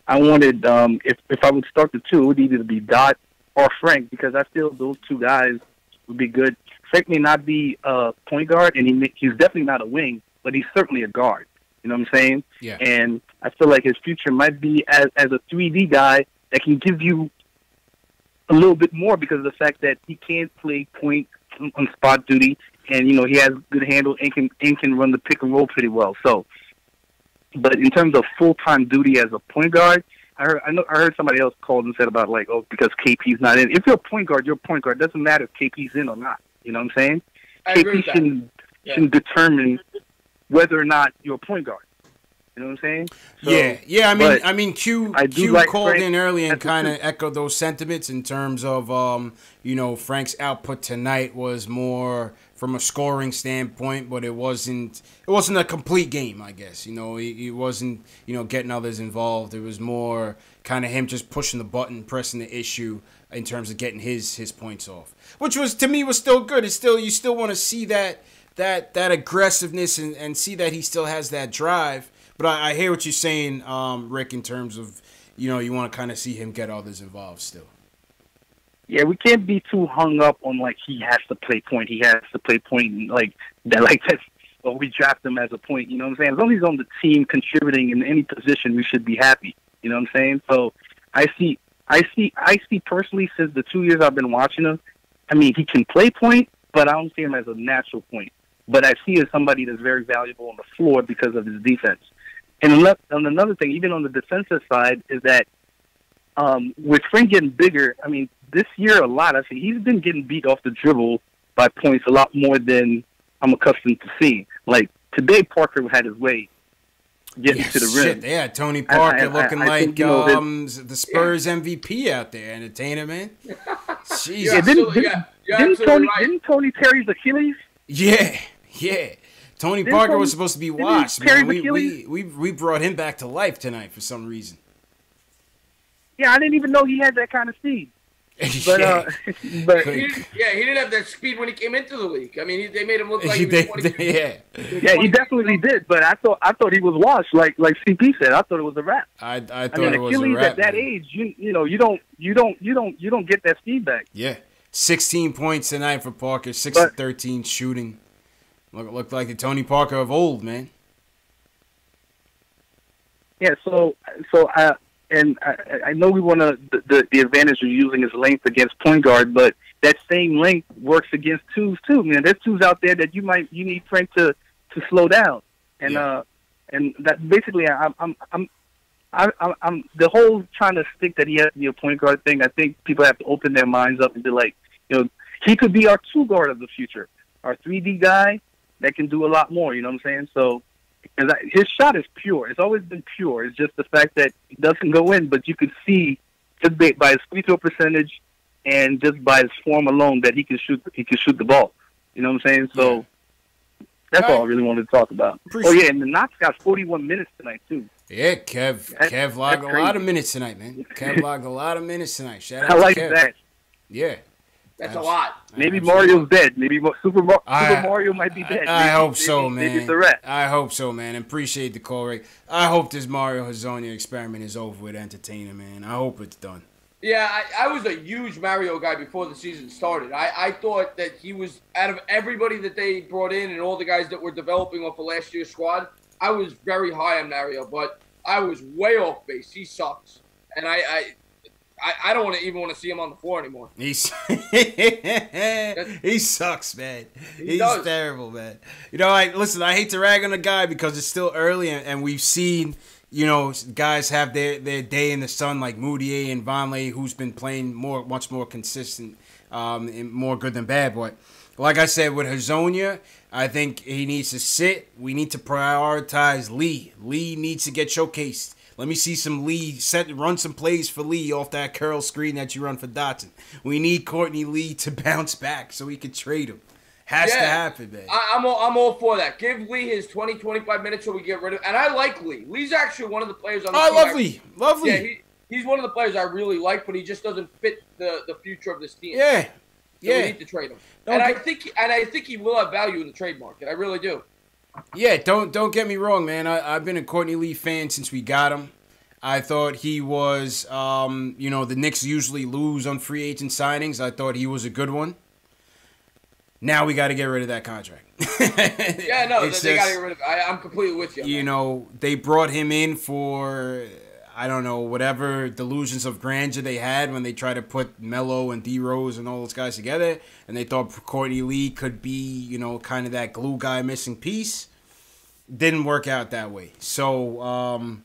I wanted if I would start the two, it would either be Dot or Frank, because I feel those two guys would be good. Frank may not be a point guard, and he's definitely not a wing, but he's certainly a guard. You know what I'm saying? Yeah. And I feel like his future might be as a 3D guy that can give you a little bit more because of the fact that he can't play point on spot duty, and he has good handle and can run the pick and roll pretty well. So, but in terms of full-time duty as a point guard, I heard somebody else called and said about because KP's not in. If you're a point guard, you're a point guard. It doesn't matter if KP's in or not. You know what I'm saying? KP shouldn't determine whether or not you're a point guard. You know what I'm saying? So, yeah. I mean, Q called Frank in early and kind of echoed those sentiments in terms of, Frank's output tonight was more from a scoring standpoint, but it wasn't a complete game, I guess. He wasn't, getting others involved. It was more kind of him just pushing the button, pressing the issue in terms of getting his points off, which was, to me, was still good. You still want to see that aggressiveness and see that he still has that drive. But I hear what you're saying, Rick, in terms of, you want to kind of see him get others involved still. Yeah, we can't be too hung up on, he has to play point. He has to play point, that's, well, we draft him as a point, you know what I'm saying? As long as he's on the team contributing in any position, we should be happy, you know what I'm saying? So I see personally, since the 2 years I've been watching him, I mean, he can play point, but I don't see him as a natural point. But I see him as somebody that's very valuable on the floor because of his defense. And another thing, even on the defensive side, is that with Frank getting bigger, I mean, this year a lot, he's been getting beat off the dribble by points a lot more than I'm accustomed to seeing. Like, today Parker had his way getting to the rim. Yeah, Tony Parker looking like the Spurs MVP out there, entertainer, man. Jesus. Didn't Tony tear his Achilles? Yeah. Tony Parker was supposed to be washed, man. We brought him back to life tonight for some reason. Yeah, I didn't even know he had that kind of speed. But he didn't have that speed when he came into the league. I mean, they made him look like he was 20. Yeah, he definitely did. But I thought he was washed, like CP said. I thought it was a wrap. I thought it was Achilles a wrap. At that age, you don't get that speed back. Yeah, 16 points tonight for Parker, 6 of 13 shooting. Looked like the Tony Parker of old, man. Yeah, so and I know we want to the advantage of using his length against point guard, but that same length works against twos too. Man, there's twos out there that you need Frank to slow down, and that basically I'm the whole trying to stick that he has to be a point guard thing. I think people have to open their minds up and be like, he could be our 2 guard of the future, our 3D guy that can do a lot more. You know what I'm saying? So. His shot is pure. It's always been pure. It's just the fact that it doesn't go in, but you can see just by his free throw percentage and just by his form alone that he can shoot the ball. You know what I'm saying? So that's all I really wanted to talk about. And the Knox got 41 minutes tonight too. Yeah, Kev logged a lot of minutes tonight, man. Kev logged a lot of minutes tonight. Shout out I like to Kev. that. Yeah. That's a lot. Maybe Mario's dead. Maybe Super Mario might be dead. I hope so, man. Maybe it's a rest. I hope so, man. Appreciate the call, Ray. I hope this Mario Hezonja experiment is over with entertaining, man. I hope it's done. Yeah, I was a huge Mario guy before the season started. I thought that he was, out of everybody that they brought in and all the guys that were developing off of last year's squad, I was very high on Mario, but I was way off base. He sucks. And I don't even want to see him on the floor anymore. He sucks, man. He's terrible, man. Listen, I hate to rag on the guy because it's still early and we've seen, guys have their day in the sun like Moutier and Vonleh, who's been playing much more consistent and more good than bad. But like I said, with Hezonja, I think he needs to sit. We need to prioritize Lee. Lee needs to get showcased. Let me see some Lee, run some plays for Lee off that curl screen that you run for Dotson. We need Courtney Lee to bounce back so we can trade him. Has to happen, man. I'm all for that. Give Lee his 20, 25 minutes so we get rid of him. And I like Lee. Lee's actually one of the players on the team. I love Lee. Love Lee. Yeah, he's one of the players I really like, but he just doesn't fit the future of this team. Yeah. So we need to trade him. And I think he will have value in the trade market. I really do. Yeah, don't get me wrong, man. I've been a Courtney Lee fan since we got him. I thought he was, the Knicks usually lose on free agent signings. I thought he was a good one. Now we got to get rid of that contract. They got to get rid of it. I'm completely with you. They brought him in for, I don't know, whatever delusions of grandeur they had when they tried to put Melo and D Rose and all those guys together. And they thought Courtney Lee could be, kind of that glue guy missing piece. Didn't work out that way. So,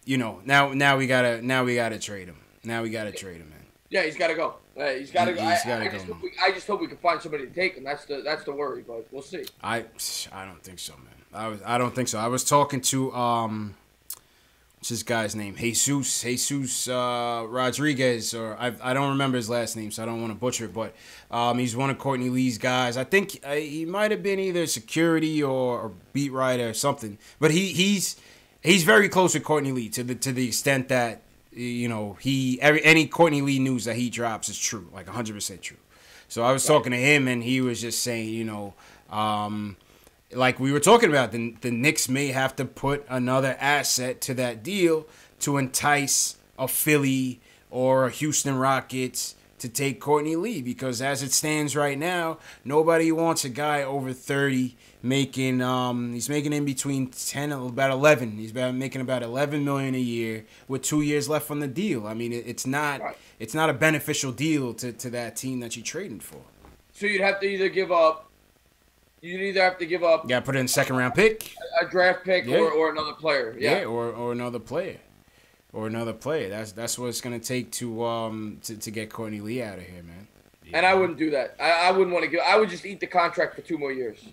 now we gotta trade him. Now we gotta trade him, man. Yeah, he's got to go. He's got to go. I just hope we can find somebody to take him. That's the worry, but we'll see. I don't think so, man. I don't think so. I was talking to what's this guy's name? Jesus Rodriguez, or I don't remember his last name, so I don't want to butcher it. But he's one of Courtney Lee's guys. I think he might have been either security or beat writer or something. But he's very close with Courtney Lee to the extent that any Courtney Lee news that he drops is true, like 100% true. So I was talking to him, and he was just saying, like we were talking about, the Knicks may have to put another asset to that deal to entice a Philly or a Houston Rockets to take Courtney Lee, because as it stands right now, nobody wants a guy over 30 making he's making in between 10 and about 11. He's making about $11 million a year with 2 years left on the deal. I mean, it's not a beneficial deal to that team that you're trading for. So you'd have to either give up. Yeah, put in a second round pick, a draft pick, or another player. Yeah, or another player. Or another player. That's what it's gonna take to get Courtney Lee out of here, man. Yeah. And I wouldn't do that. I wouldn't want to give. I would just eat the contract for 2 more years.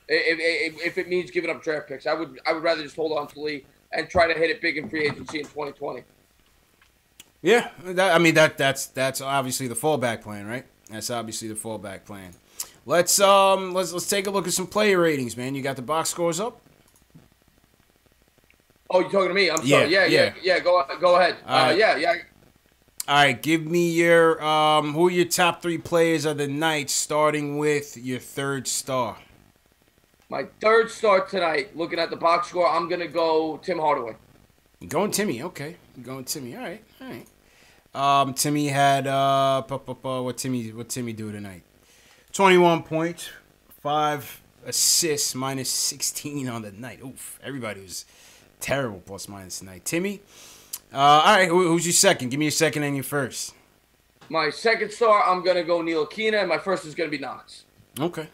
If it means giving up draft picks, I would rather just hold on to Lee and try to hit it big in free agency in 2020. Yeah, that's obviously the fallback plan, right? That's obviously the fallback plan. Let's take a look at some player ratings, man. You got the box scores up? Oh, you're talking to me? I'm sorry. Yeah. Go ahead. Yeah. All right, give me your who are your top 3 players of the night, starting with your third star. My third star tonight, looking at the box score, I'm gonna go Tim Hardaway. You're going Timmy, okay. You're going Timmy. All right. Timmy had what Timmy do tonight? 21 points, 5 assists, minus 16 on the night. Oof, everybody was terrible plus minus tonight. Timmy, All right, who's your second? Give me your second and your first. My second star, I'm going to go Ntilikina, and my first is going to be Knox. Okay.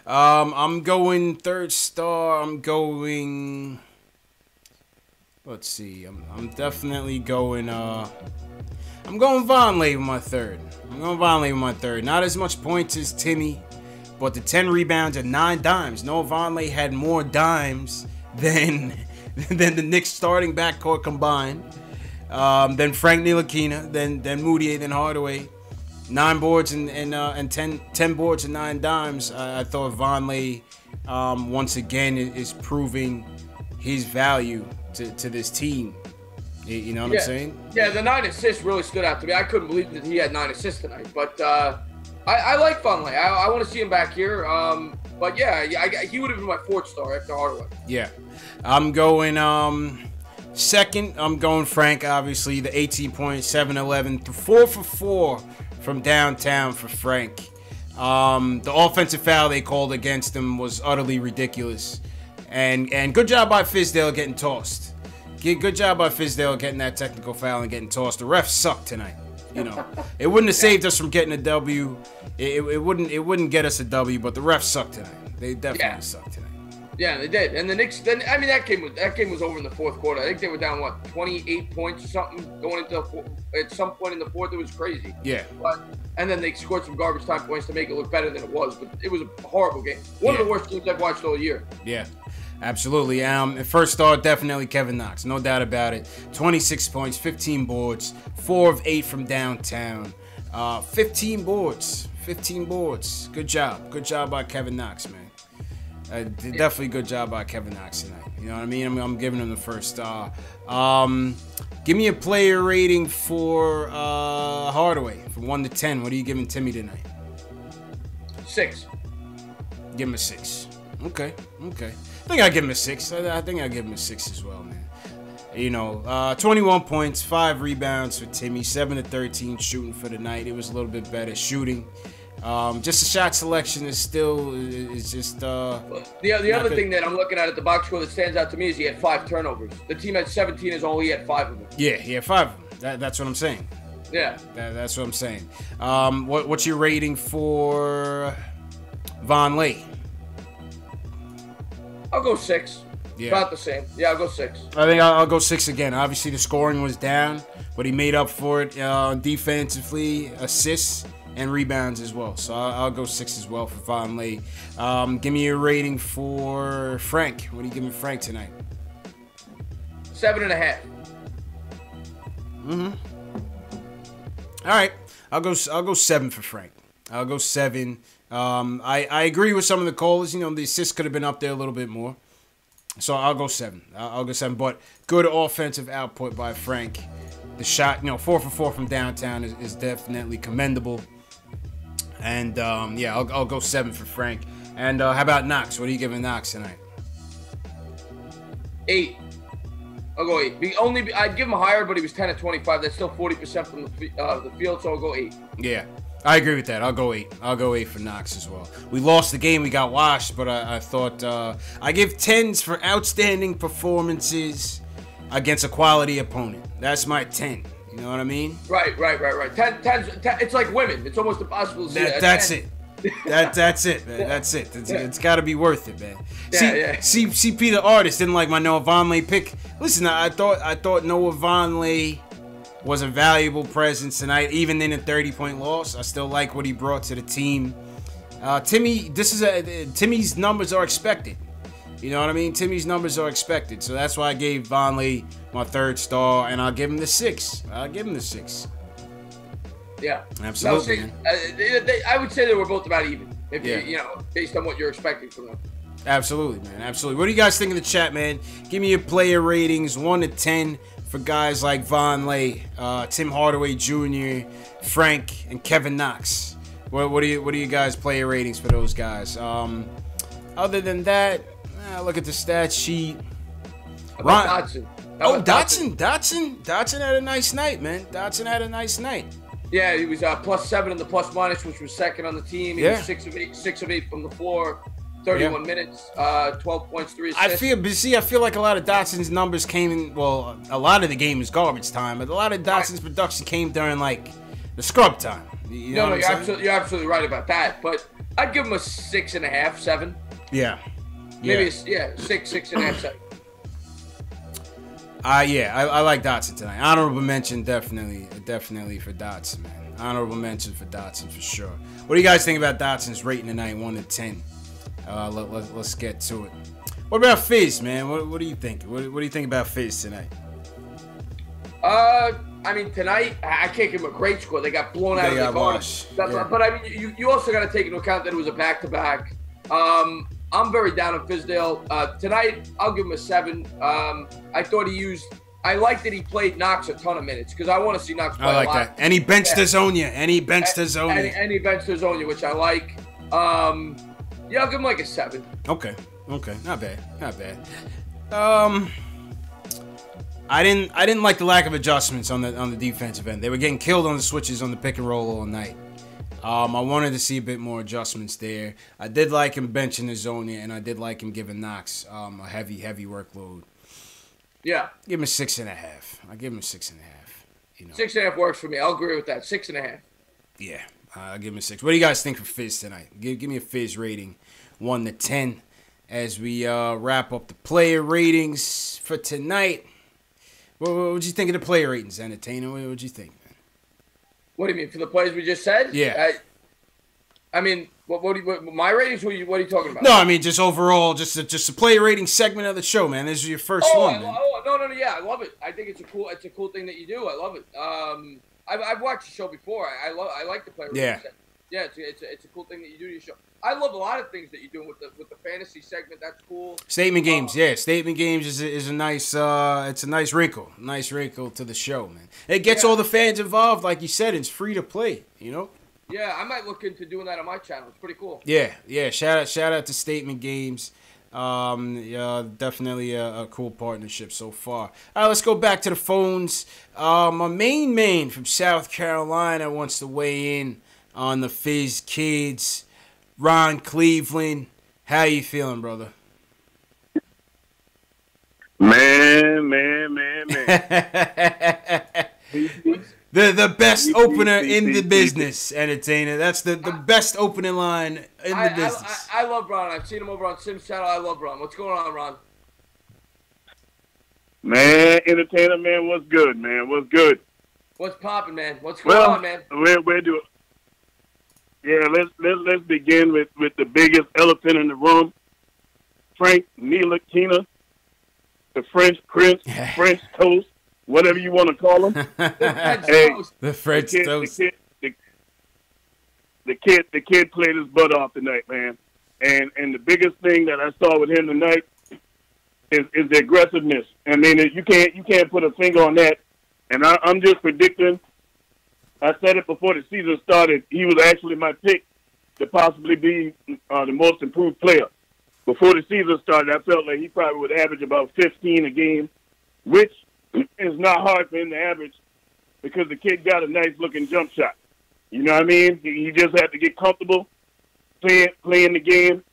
I'm going third star. I'm going... Let's see. I'm definitely going... I'm going Vonleh with my third. Not as much points as Timmy, but the 10 rebounds and 9 dimes. Noah Vonleh had more dimes than the Knicks starting backcourt combined. Then Frank Ntilikina, then Moutier, then Hardaway. 9 boards and 10 boards and 9 dimes. I thought Vonleh once again is proving his value to this team. You know what I'm saying? Yeah, the 9 assists really stood out to me. I couldn't believe that he had 9 assists tonight. But I like Vonleh. I want to see him back here. But yeah, he would have been my 4th star after Hardaway. Yeah. I'm going second. I'm going Frank, obviously. The 18 points, 7-11, 4 for 4 from downtown for Frank. The offensive foul they called against him was utterly ridiculous. And good job by Fizdale getting tossed. Good job by Fizdale getting that technical foul and getting tossed. The refs sucked tonight. You know, it wouldn't have saved us from getting a W. It wouldn't get us a W, but the refs sucked tonight. They definitely sucked tonight. Yeah, they did. And the Knicks, that game was over in the 4th quarter. I think they were down 28 points or something going into at some point in the 4th. It was crazy. Yeah. And then they scored some garbage time points to make it look better than it was. But it was a horrible game. One of the worst games I've watched all year. Yeah. Absolutely. First star, definitely Kevin Knox. No doubt about it. 26 points, 15 boards, 4 of 8 from downtown. 15 boards. Good job. Good job by Kevin Knox, man. Definitely good job by Kevin Knox tonight. You know what I mean? I'm giving him the first star. Give me a player rating for Hardaway from 1 to 10. What are you giving Timmy tonight? 6. Give him a 6. Okay. I think I give him a 6. I think I give him a 6 as well, man. You know, 21 points, 5 rebounds for Timmy, 7 to 13 shooting for the night. It was a little bit better shooting. Just the shot selection is just. The other thing that I'm looking at the box score that stands out to me is he had 5 turnovers. The team had 17, is all he had 5 of them. Yeah, he had 5 of them. That's what I'm saying. Yeah. That's what I'm saying. What's your rating for Vonleh? I'll go 6. Yeah. About the same. Yeah, I'll go 6. I think I'll go 6 again. Obviously, the scoring was down, but he made up for it defensively, assists, and rebounds as well. So I'll go 6 as well for Vonleh. Give me a rating for Frank. What are you giving Frank tonight? 7.5. All right. I'll go 7 for Frank. I'll go 7. I agree with some of the callers. You know, the assists could have been up there a little bit more. So I'll go 7. I'll go 7. But good offensive output by Frank. The shot, 4 for 4 from downtown is definitely commendable. And, I'll go 7 for Frank. And how about Knox? What are you giving Knox tonight? 8. I'll go 8. I'd give him higher, but he was 10 of 25. That's still 40% from the field, so I'll go 8. Yeah. I agree with that. I'll go 8. I'll go 8 for Knox as well. We lost the game. We got washed, but I thought I give 10s for outstanding performances against a quality opponent. That's my 10. You know what I mean? Right. 10, it's like women. It's almost impossible to see that's it. That's it, man. That's it. It's got to be worth it, man. CP the artist didn't like my Noah Vonleh pick. Listen, I thought Noah Vonleh was a valuable presence tonight, even in a 30-point loss. I still like what he brought to the team. Timmy's numbers are expected. You know what I mean? Timmy's numbers are expected, so that's why I gave Vonleh my 3rd star, and I'll give him the 6. Yeah, absolutely. No, I would say they were both about even. Based on what you're expecting from them. Absolutely, man. Absolutely. What do you guys think in the chat, man? Give me your player ratings, 1 to 10. For guys like Vonleh, Tim Hardaway Jr., Frank, and Kevin Knox. What do you guys player ratings for those guys? Other than that, look at the stat sheet. Dotson. Dotson had a nice night, man. Dotson had a nice night. Yeah, he was +7 in the plus minus, which was second on the team. He was 6 of 8 from the floor. 31 minutes, 12 points, 3 assists. I feel like a lot of Dotson's numbers came in. Well, a lot of the game is garbage time, but a lot of Dotson's production came during like the scrub time. You're absolutely right about that. But I'd give him a 6.5, 7. Yeah. Maybe 6.5, 7. I like Dotson tonight. Honorable mention, definitely for Dotson, man. Honorable mention for Dotson for sure. What do you guys think about Dotson's rating tonight, 1 to 10? Let's get to it. What about Fizz, man? What do you think? What do you think about Fizz tonight? I mean, tonight, I can't give him a great score. They got blown out of the Hornets. But I mean, you also got to take into account that it was a back-to-back. I'm very down on Fizdale. Tonight, I'll give him a 7. I thought I like that he played Knox a ton of minutes because I want to see Knox play I like a lot. that. And he benched Hazonia. And he benched Hazonia, which I like. Yeah, I'll give him like a 7. Okay. Not bad. I didn't like the lack of adjustments on the defensive end. They were getting killed on the switches on the pick and roll all night. I wanted to see a bit more adjustments there. I did like him benching Hazonia, and I did like him giving Knox a heavy workload. Yeah. Give him a 6.5. I'll give him a 6.5. 6.5 works for me. I'll agree with that. 6.5. Yeah. I'll give him a 6. What do you guys think for Fizz tonight? Give me a Fizz rating, 1 to 10, as we wrap up the player ratings for tonight. What'd you think of the player ratings, Entertainer? What'd you think, man? What do you mean, for the players we just said? Yeah. I mean, what my ratings? What are you talking about? No, I mean just overall, just a player rating segment of the show, man. This is your first one, man. No, yeah, I love it. I think it's a cool thing that you do. I love it. I've watched the show before. I like the player rating segment. Yeah, it's a cool thing that you do to your show. I love a lot of things that you do with the fantasy segment. That's cool. Statement games, Statement games is a nice it's a nice wrinkle to the show, man. It gets all the fans involved, like you said. It's free to play, Yeah, I might look into doing that on my channel. It's pretty cool. Yeah. Shout out to Statement Games. Definitely a cool partnership so far. All right, let's go back to the phones. My main from South Carolina wants to weigh in on the Fizz kids. Ron Cleveland, how you feeling, brother? Man. The best opener in the business, Entertainer. That's the best opening line in the business. I love Ron. I've seen him over on Sim's channel. I love Ron. What's going on, Ron? Man, Entertainer, man, what's good, man? What's good? What's popping, man? What's going on, man? Where do? Yeah, let's begin with the biggest elephant in the room. Frank Ntilikina, the French Prince, French Toast, whatever you want to call him. The French Toast. The kid played his butt off tonight, man. And the biggest thing that I saw with him tonight is the aggressiveness. I mean, you can't put a finger on that. And I'm just predicting. I said it before the season started. He was actually my pick to possibly be the most improved player. Before the season started, I felt like he probably would average about 15 a game, which is not hard for him to average because the kid got a nice-looking jump shot. You know what I mean? He just had to get comfortable playing the game,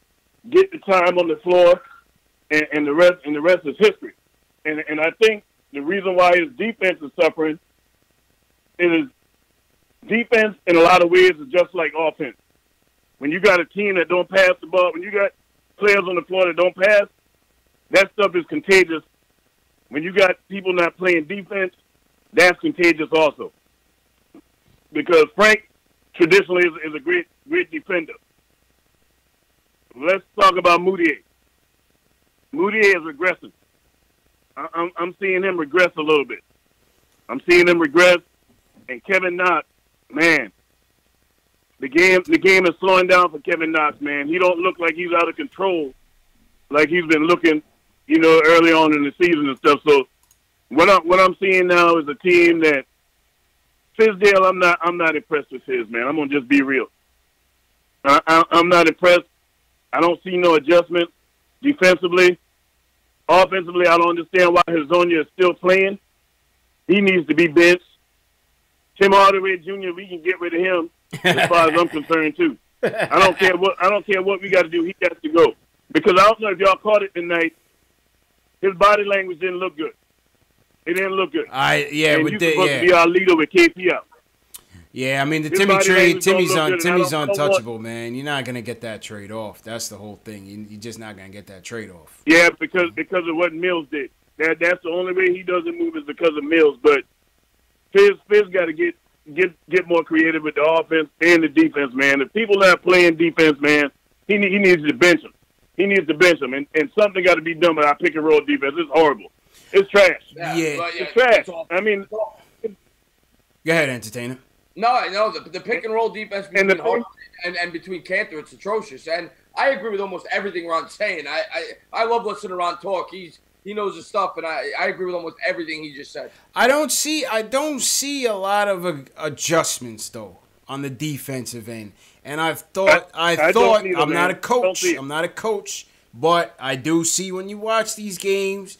get the time on the floor, and the rest is history. And I think the reason why his defense is suffering is defense in a lot of ways is just like offense. When you got a team that don't pass the ball, when you got players on the floor that don't pass, that stuff is contagious. When you got people not playing defense, that's contagious also. Because Frank traditionally is a great defender. Let's talk about Moutier. Moutier is regressing. I'm seeing him regress a little bit. I'm seeing him regress, and Kevin Knox, man, the game is slowing down for Kevin Knox, man. He don't look like he's out of control, like he's been looking, early on in the season and stuff. So what I'm seeing now is a team that Fizdale, I'm not impressed with Fizz, man. I'm gonna just be real. I'm not impressed. I don't see no adjustment defensively. Offensively, I don't understand why Hazonia is still playing. He needs to be benched. Tim Hardaway Jr., we can get rid of him as far as I'm concerned, too. I don't care what we got to do. He has to go because I don't know if y'all caught it tonight. His body language didn't look good. It didn't look good. And you're supposed to be our leader with KP out. Yeah, I mean the Timmy trade. Timmy's untouchable, man. You're not gonna get that trade off. That's the whole thing. You're just not gonna get that trade off. Yeah, because of what Mills did. That's the only way he doesn't move is because of Mills. But Fizz got to get more creative with the offense and the defense, man. If people not playing defense, man, he needs to bench them. He needs to bench them, and something got to be done with our pick and roll defense. It's horrible. It's trash. Yeah. It's trash. I mean, go ahead, entertainer. No, the pick and roll defense between Hornets and between Cantor, it's atrocious. And I agree with almost everything Ron's saying. I love listening to Ron talk. He knows his stuff, and I agree with almost everything he just said. I don't see a lot of adjustments though on the defensive end. And I'm not a coach, but I do see when you watch these games,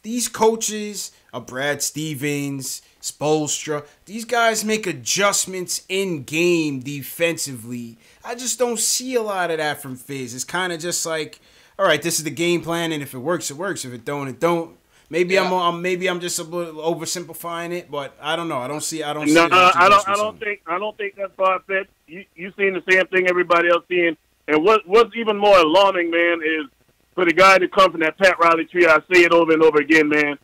these coaches, Brad Stevens, Spoelstra, these guys make adjustments in game defensively. I just don't see a lot of that from Fizz. It's kind of just like, all right, this is the game plan, and if it works, it works. If it don't, it don't. Maybe I'm just a little oversimplifying it, but I don't know. I don't see. I don't think that's far fetched. You seeing the same thing everybody else seeing. And what's even more alarming, man, is for the guy to come from that Pat Riley tree. I say it over and over again, man.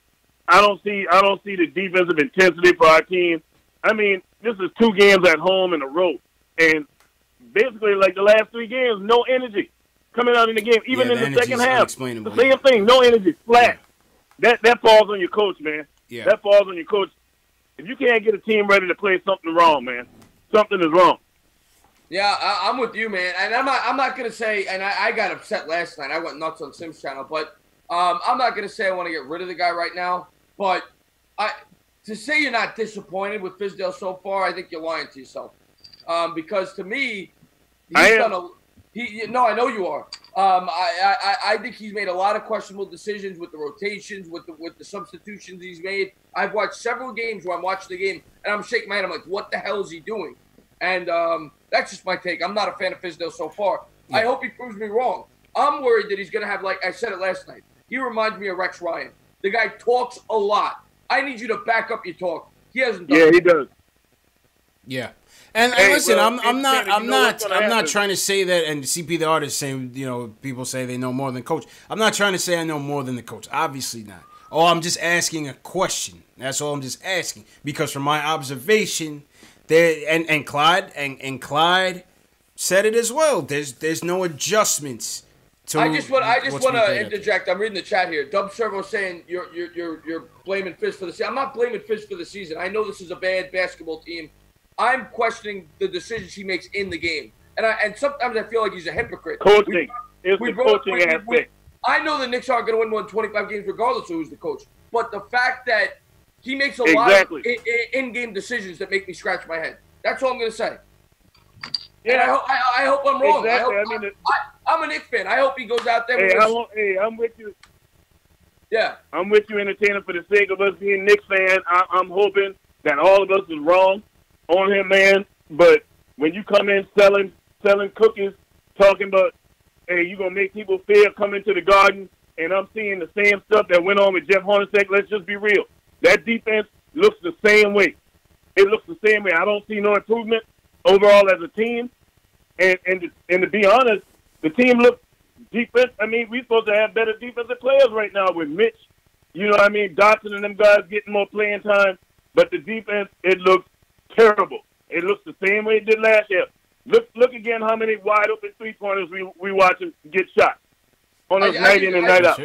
I don't see the defensive intensity for our team. I mean, this is 2 games at home in a row, and basically like the last 3 games, no energy coming out in the game, even in the second half. The same thing, no energy, flat. Yeah. That falls on your coach, man. Yeah. That falls on your coach. If you can't get a team ready to play, something wrong, man. Something is wrong. Yeah, I'm with you, man. And I'm not gonna say. And I got upset last night. I went nuts on Sim's channel, but I'm not gonna say I want to get rid of the guy right now. But to say you're not disappointed with Fizdale so far, I think you're lying to yourself. Because to me, he's done a. No, I know you are. I think he's made a lot of questionable decisions with the rotations, with the substitutions he's made. I've watched several games where I'm watching the game and I'm shaking my head. I'm like, what the hell is he doing? And that's just my take. I'm not a fan of Fizdale so far. Yeah. I hope he proves me wrong. I'm worried that he's going to have, like I said it last night, he reminds me of Rex Ryan. The guy talks a lot. I need you to back up your talk. He hasn't done it. He does. Yeah. And listen, I'm not trying to say that, and CP the artist saying, people say they know more than coach. I'm not trying to say I know more than the coach. Obviously not. Oh, I'm just asking a question. That's all I'm just asking. Because from my observation, there and Clyde said it as well. There's no adjustments to I just want to interject. I'm reading the chat here. Dub Servo saying you're blaming Fizz for the season. I'm not blaming Fizz for the season. I know this is a bad basketball team. I'm questioning the decisions he makes in the game, and sometimes I feel like he's a hypocrite. Coaching, it's the coaching aspect. I know the Knicks aren't going to win more than 25 games regardless of who's the coach, but the fact that he makes a lot of in-game decisions that make me scratch my head. That's all I'm going to say. Yeah, and I hope I'm wrong. Exactly. I'm a Knicks fan. I hope he goes out there. I'm with you. Yeah, I'm with you, entertainer. For the sake of us being Knicks fans, I'm hoping that all of us is wrong on him, man. But when you come in selling cookies, talking about, hey, you gonna make people fear coming to the Garden, and I'm seeing the same stuff that went on with Jeff Hornacek. Let's just be real. That defense looks the same way. It looks the same way. I don't see no improvement overall as a team. And to be honest, the team looks defense. I mean, we're supposed to have better defensive players right now with Mitch. You know what I mean? Dotson and them guys getting more playing time. But the defense, it looks terrible. It looks the same way it did last year. Look again how many wide open 3-pointers we watch him get shot on us night in and night out.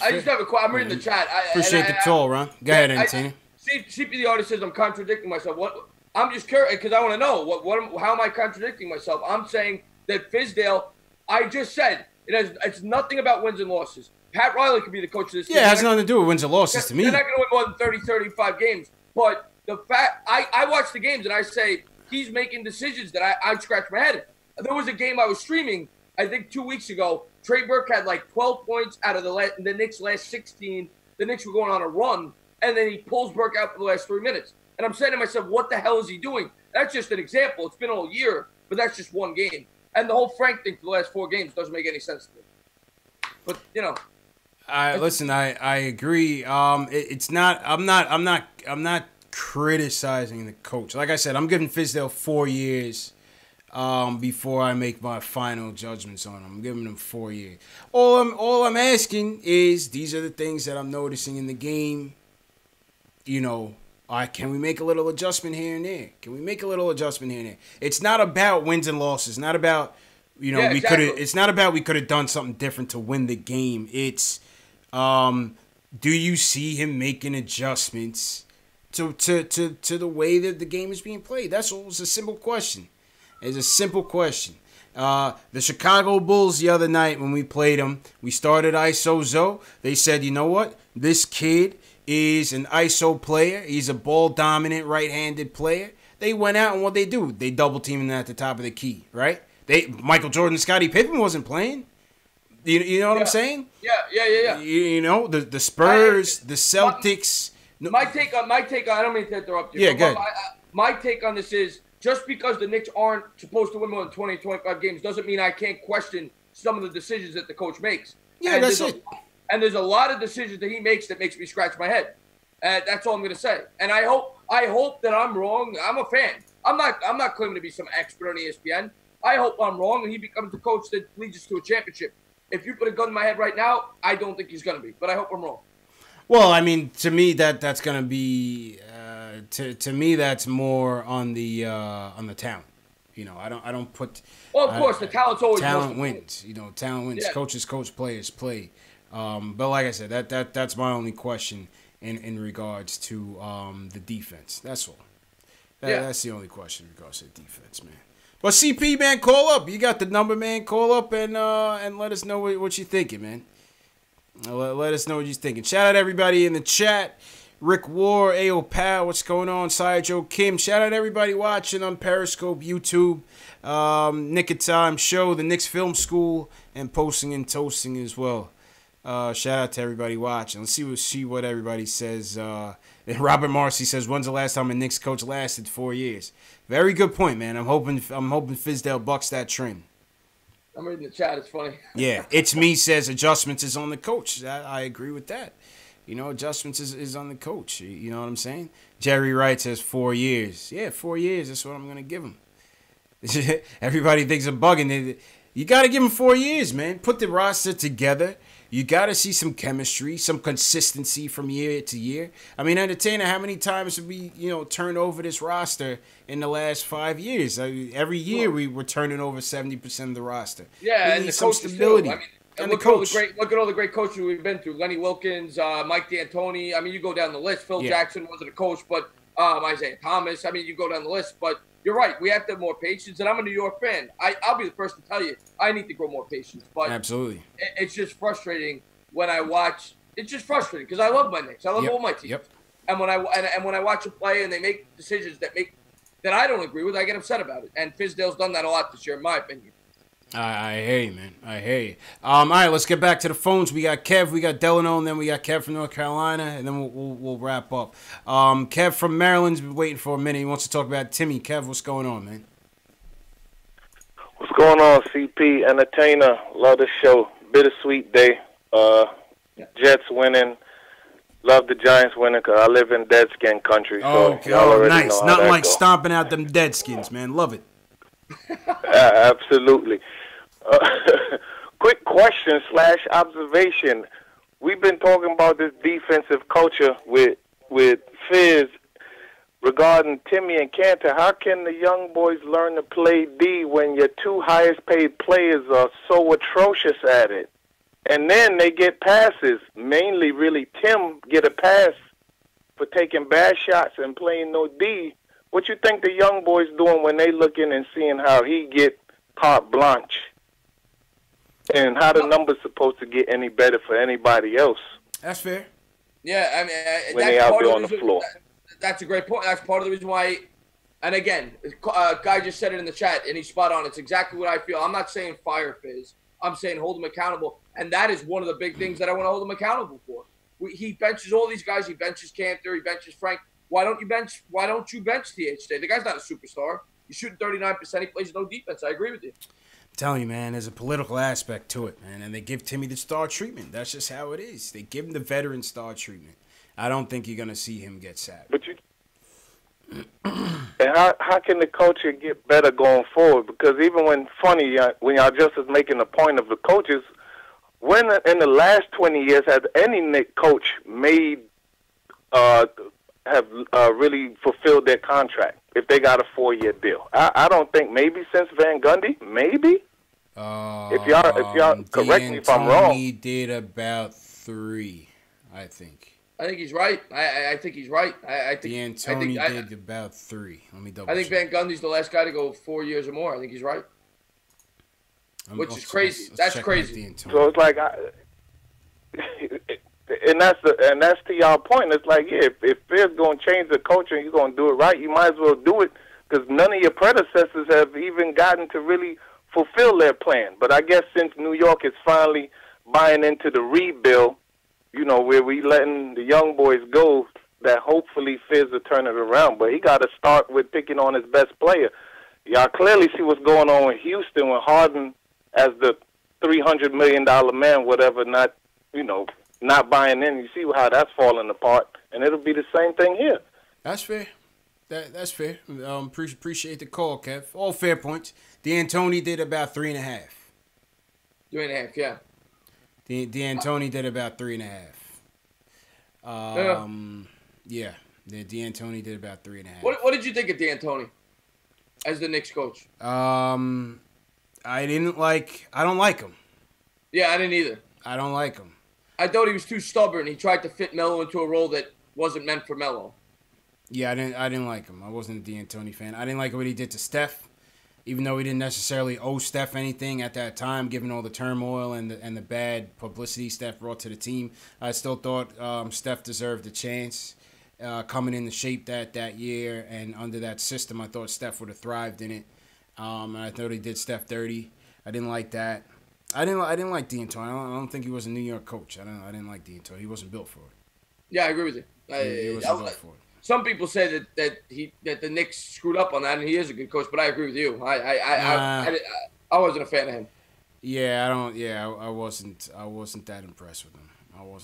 I just have a question. I'm reading the chat. Appreciate the call, Ron. Go ahead, Anthony. CP the artist says I'm contradicting myself. What? I'm just curious because I want to know how am I contradicting myself? I'm saying that Fizdale. I just said it's nothing about wins and losses. Pat Riley could be the coach of this team. Yeah, it has nothing to do with wins and losses to me. They're not going to win more than 30, 35 games. But the fact I watch the games and I say he's making decisions that I scratch my head. There was a game I was streaming, I think 2 weeks ago. Trey Burke had like 12 points out of the Knicks' last 16. The Knicks were going on a run, and then he pulls Burke out for the last 3 minutes. And I'm saying to myself, what the hell is he doing? That's just an example. It's been all year, but that's just one game. And the whole Frank thing for the last 4 games doesn't make any sense to me. But you know, listen, I agree. It's not. I'm not criticizing the coach. Like I said, I'm giving Fizdale 4 years. Before I make my final judgments on him. I'm giving him 4 years. All I'm asking is, these are the things that I'm noticing in the game. You know, can we make a little adjustment here and there? Can we make a little adjustment here and there? It's not about wins and losses. Not about, you know, it's not about we could have done something different to win the game. It's, do you see him making adjustments to the way that the game is being played? That's all. It's a simple question. It's a simple question. The Chicago Bulls the other night when we played them, we started ISO Zoe. They said, you know what? This kid is an ISO player. He's a ball-dominant right-handed player. They went out and what they do? They double-team him at the top of the key, right? Michael Jordan, Scottie Pippen wasn't playing. You know what I'm saying? Yeah. You know, the Spurs, the Celtics. My take on I don't mean to interrupt you. Yeah, go ahead. My take on this is, just because the Knicks aren't supposed to win more than 20, 25 games doesn't mean I can't question some of the decisions that the coach makes. Yeah, that's it. And there's a lot of decisions that he makes that makes me scratch my head. That's all I'm going to say. And I hope that I'm wrong. I'm a fan. I'm not claiming to be some expert on ESPN. I hope I'm wrong and he becomes the coach that leads us to a championship. If you put a gun in my head right now, I don't think he's going to be. But I hope I'm wrong. Well, I mean, to me, that's going to be to me that's more on the talent. You know, I don't put. Well, of course, the talent's always talent wins. You know, talent wins. Yeah. Coaches coach, players play. But like I said, that's my only question in regards to the defense. That's all. That's the only question in regards to the defense, man. But CP, man, call up. You got the number, man. Call up and let us know what you're thinking, man. Let us know what you're thinking. Shout out everybody in the chat. Rick War, Ayo Pal, what's going on? Cy Joe Kim. Shout out everybody watching on Periscope, YouTube, Nick of Time Show, the Knicks Film School, and Posting and Toasting as well. Shout out to everybody watching. Let's see what everybody says. Robert Marcy says, when's the last time a Knicks coach lasted 4 years? Very good point, man. I'm hoping Fizdale bucks that trend. I'm reading the chat. It's funny. Yeah, It's Me says adjustments is on the coach. I agree with that. You know, adjustments is on the coach. You know what I'm saying? Jerry Wright says 4 years. Yeah, 4 years. That's what I'm going to give him. Everybody thinks I'm bugging. You got to give him 4 years, man. Put the roster together. You got to see some chemistry, some consistency from year to year. I mean, Entertainer, how many times have we, turned over this roster in the last 5 years? Every year we were turning over 70% of the roster. Yeah, and the some stability. I mean, and look at all the great coaches we've been through. Lenny Wilkins, Mike D'Antoni. I mean, you go down the list. Phil Jackson wasn't a coach, but Isaiah Thomas. I mean, you go down the list. But you're right. We have to have more patience. And I'm a New York fan. I'll be the first to tell you, I need to grow more patience. But absolutely, it's just frustrating when I watch. It's just frustrating because I love my Knicks. I love all my teams. Yep. And when I watch them play and they make decisions that I don't agree with, I get upset about it. And Fizdale's done that a lot this year, in my opinion. I hear you, man. I hear you. All right, let's get back to the phones. We got Kev, we got Delano, and then we got Kev from North Carolina, and then we'll wrap up. Kev from Maryland's been waiting for a minute. He wants to talk about Timmy. Kev, what's going on, man? What's going on, CP? Entertainer. Love the show. Bittersweet day. Jets winning. Love the Giants winning because I live in Deadskin country. So nice. Nothing like stomping out them Deadskins, man. Love it. Absolutely. Quick question / observation. We've been talking about this defensive culture with Fizz regarding Timmy and Cantor. How can the young boys learn to play D when your two highest paid players are so atrocious at it? And then they get passes. Mainly, really, Tim get a pass for taking bad shots and playing no D. What you think the young boys doing when they looking and seeing how he get carte blanche? And how the numbers supposed to get any better for anybody else? That's fair. Yeah, I mean, when they out there on the floor. That's a great point. That's part of the reason why. And again, a guy just said it in the chat, and he's spot on. It's exactly what I feel. I'm not saying fire Fizz. I'm saying hold him accountable, and that is one of the big things that I want to hold him accountable for. He benches all these guys. He benches Cantor. He benches Frank. Why don't you bench THJ? The guy's not a superstar. He's shooting 39%. He plays no defense. I agree with you. I'm telling you, man, there's a political aspect to it, man, and they give Timmy the star treatment. That's just how it is. They give him the veteran star treatment. I don't think you're gonna see him get sacked. But and how can the culture get better going forward? Because even when y'all just was making a point of the coaches, when in the last 20 years has any Knicks coach made have really fulfilled their contract if they got a 4-year deal? I don't think. Maybe since Van Gundy, maybe. If y'all correct me if I'm wrong. He did about 3, I think. I think he's right. I think he's right. I think D'Antoni did about 3. Let me double. I think Van Gundy's the last guy to go 4 years or more. I think he's right. Which is crazy. That's crazy. So it's like, and that's to y'all point. It's like, yeah, if Phil's going to change the culture and you're going to do it right, you might as well do it because none of your predecessors have even gotten to really fulfill their plan. But I guess since New York is finally buying into the rebuild, where we letting the young boys go, that hopefully Fizz will turn it around. But he got to start with picking on his best player. Y'all clearly see what's going on in Houston with Harden as the $300 million man, whatever, not buying in. You see how that's falling apart, and it'll be the same thing here. That's fair. That's fair. Appreciate the call, Kev. All fair points. D'Antoni did about 3.5. 3.5, yeah. D'Antoni did about 3.5. Yeah. D'Antoni did about 3.5. What did you think of D'Antoni as the Knicks coach? I don't like him. Yeah, I didn't either. I don't like him. I thought he was too stubborn. He tried to fit Melo into a role that wasn't meant for Melo. Yeah, I didn't like him. I wasn't a D'Antoni fan. I didn't like what he did to Steph. Even though he didn't necessarily owe Steph anything at that time, given all the turmoil and the bad publicity Steph brought to the team, I still thought Steph deserved a chance coming in the shape that year. And under that system, I thought Steph would have thrived in it. And I thought he did Steph dirty. I didn't like that. I didn't like D'Antoni. I don't think he was a New York coach. I didn't like D'Antoni. He wasn't built for it. Yeah, I agree with you. He wasn't built for it. Some people say that the Knicks screwed up on that, and he is a good coach. But I agree with you. I wasn't a fan of him. Yeah, I wasn't that impressed with him. All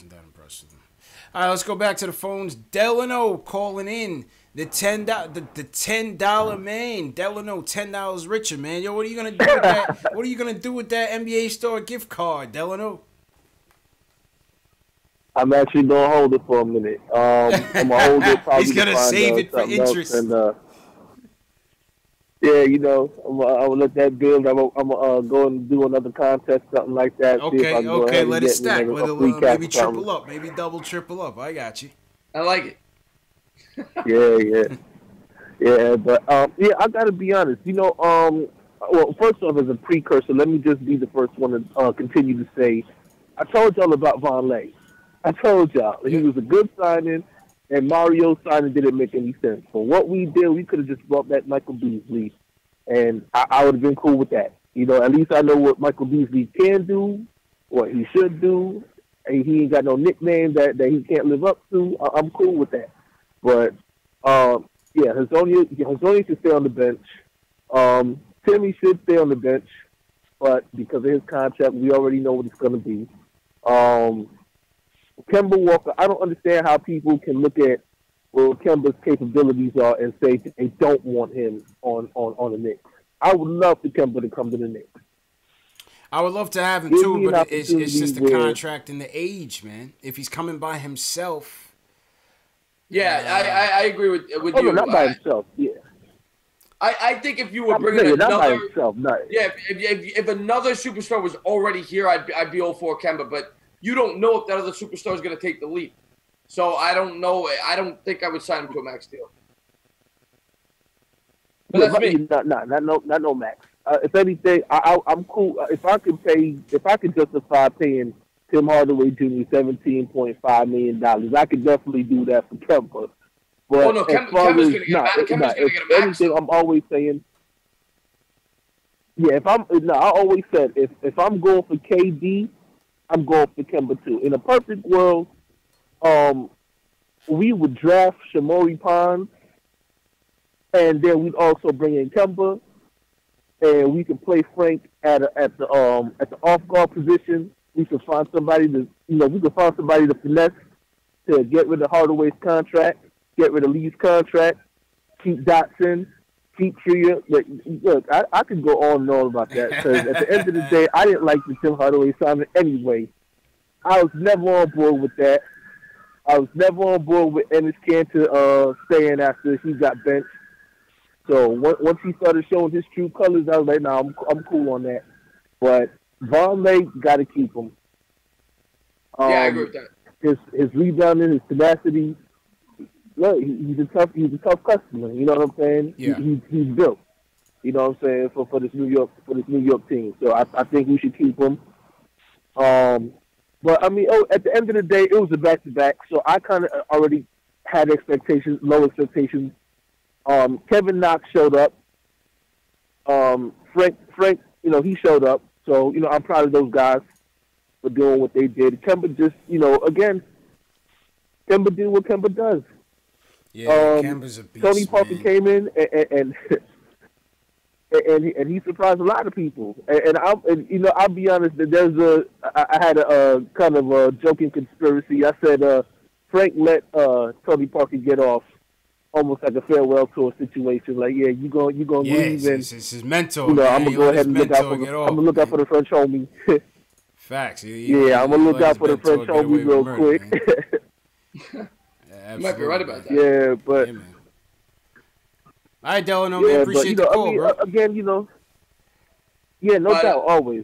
right, let's go back to the phones. Delano calling in the $10 man. Delano, $10 richer, man. Yo, what are you gonna do with that? What are you gonna do with that NBA store gift card, Delano? I'm actually gonna hold it for a minute. I'm gonna hold it. He's gonna save it for interest. And, yeah, I'm gonna let that build. I'm gonna go and do another contest, something like that. Okay, let it stack. Maybe triple up, maybe double, triple up. I got you. I like it. Yeah. But I gotta be honest. Well, first off, as a precursor, let me just be the first one to continue to say, I told y'all about Von Lay. I told y'all he was a good signing, and Mario's signing didn't make any sense. For what we did, we could have just brought back Michael Beasley, and I would have been cool with that. At least I know what Michael Beasley can do, what he should do, and he ain't got no nickname that he can't live up to. I'm cool with that. But, Hazonia should stay on the bench. Timmy should stay on the bench, but because of his contract, we already know what it's going to be. Kemba Walker, I don't understand how people can look at what Kemba's capabilities are and say that they don't want him on the Knicks. I would love for Kemba to come to the Knicks. I would love to have him too, but it's just the contract and the age, man. If he's coming by himself. Yeah, I agree with you. No, not by himself, yeah. I think if you were bringing another, not by himself, if another superstar was already here, I'd be all for Kemba, but you don't know if that other superstar is going to take the leap. So I don't know. I don't think I would sign him to a max deal. But that's me. Not no max. If anything, I'm cool. If I could justify paying Tim Hardaway Jr. $17.5 million, I could definitely do that for Kemba. But Kemba's going to get a max. I'm always saying. Yeah, I always said if I'm going for KD, I'm going for Kemba too. In a perfect world, we would draft Shamori Pond and then we'd also bring in Kemba, and we can play Frank at the off guard position. We can find somebody to finesse to get rid of Hardaway's contract, get rid of Lee's contract, keep Dotson, keep Tria. Look, I could go on and on about that because at the end of the day, I didn't like the Tim Hardaway assignment anyway. I was never on board with that. I was never on board with Ennis Cantor staying after he got benched. So once he started showing his true colors, I was like, nah, I'm cool on that. But Von Lake got to keep him. Yeah, I agree with that. His rebounding, his tenacity. Look, he's a tough customer. You know what I'm saying? Yeah. He's built. You know what I'm saying for this New York team. So I think we should keep him. But I mean, at the end of the day, it was a back-to-back. So I kind of already had low expectations. Kevin Knox showed up. Frank, he showed up. So, I'm proud of those guys for doing what they did. Kemba just, again, Kemba did what Kemba does. Yeah, Kemba's a beast, Tony Parker man. came in and he surprised a lot of people. And I'll be honest, I had a kind of a joking conspiracy. I said Frank let Tony Parker get off almost like a farewell tour situation. Like, yeah, you gonna leave, and it's his mentor. I'm gonna go ahead and look out for the French homie. Facts. Yeah, I'm gonna look out for the French homie real quick. You might be right about that. Yeah, but. Yeah, man. All right, Delano, man. Appreciate the call, bro. Again, yeah, no doubt, always.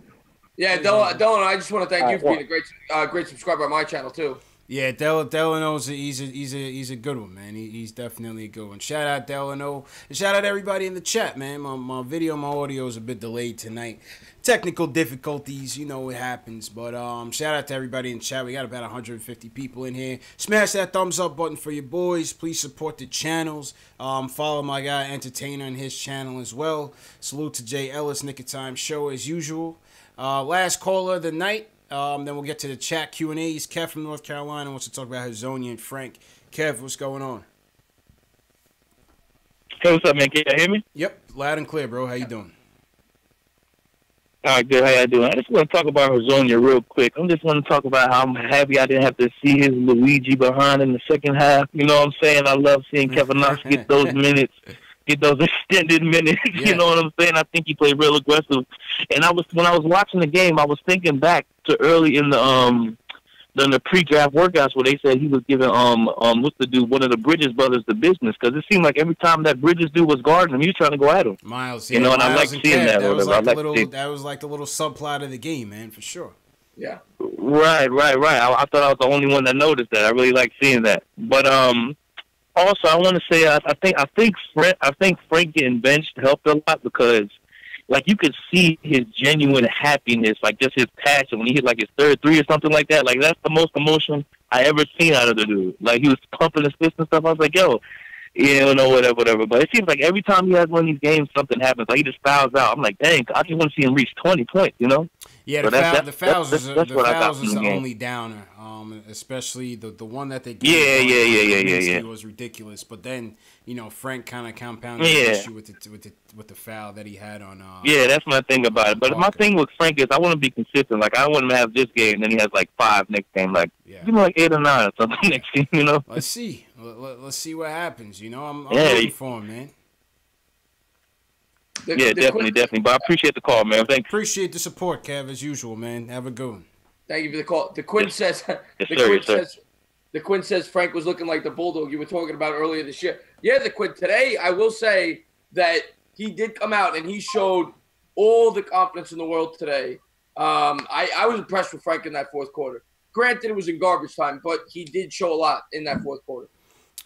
Yeah, Delano, I just want to thank you for being a great subscriber on my channel too. Yeah, Delano's he's a good one, man. He's definitely a good one. Shout out Delano. And shout out everybody in the chat, man. My video, my audio is a bit delayed tonight. Technical difficulties, it happens. But shout out to everybody in the chat. We got about 150 people in here. Smash that thumbs up button for your boys. Please support the channels. Follow my guy Entertainer on his channel as well. Salute to Jay Ellis, Nick of Time Show as usual. Last caller of the night. Then we'll get to the chat Q&As. Kev from North Carolina wants to talk about Hazonia and Frank. Kev, what's going on? Hey, what's up, man? Can you hear me? Yep, loud and clear, bro. How you doing? All right, good. How y'all doing? I just want to talk about Hazonia real quick. I just want to talk about how I'm happy I didn't have to see his Luigi behind in the second half. You know what I'm saying? I love seeing Kevin Knox get those minutes. Get those extended minutes, You know what I'm saying? I think he played real aggressive. And when I was watching the game, I was thinking back to early in the pre-draft workouts where they said he was giving what's the dude, one of the Bridges brothers, the business, because it seemed like every time that Bridges dude was guarding him, he was trying to go at him. Miles, and I like seeing that. That was like the little subplot of the game, man, for sure. Yeah. Right. I thought I was the only one that noticed that. I really like seeing that. But also, I want to say I think Frank getting benched helped a lot because, like, you could see his genuine happiness, like just his passion when he hit like his third three or something like that. Like that's the most emotion I ever seen out of the dude. Like he was pumping his fist and stuff. I was like, yo, whatever. But it seems like every time he has one of these games, something happens. Like he just fouls out. I'm like, dang, I just want to see him reach 20 points. Yeah, the fouls is the only downer. Especially the one that they gave. Yeah. Was ridiculous. But then Frank kind of compounded the issue with the foul that he had on. Yeah, that's my thing about it. But Walker. My thing with Frank is I want to be consistent. Like I want him to have this game, and then he has like 5 next game. Like give him like 8 or 9 or something next game. Let's see. Let's see what happens. I'm rooting for him, man. Definitely. But I appreciate the call, man. Thanks. Appreciate the support, Kev, as usual, man. Have a good one. Thank you for the call. The Quinn says. The Quinn says Frank was looking like the Bulldog you were talking about earlier this year. Yeah, the Quinn. Today, I will say that he did come out and he showed all the confidence in the world today. I was impressed with Frank in that fourth quarter. Granted, it was in garbage time, but he did show a lot in that fourth quarter.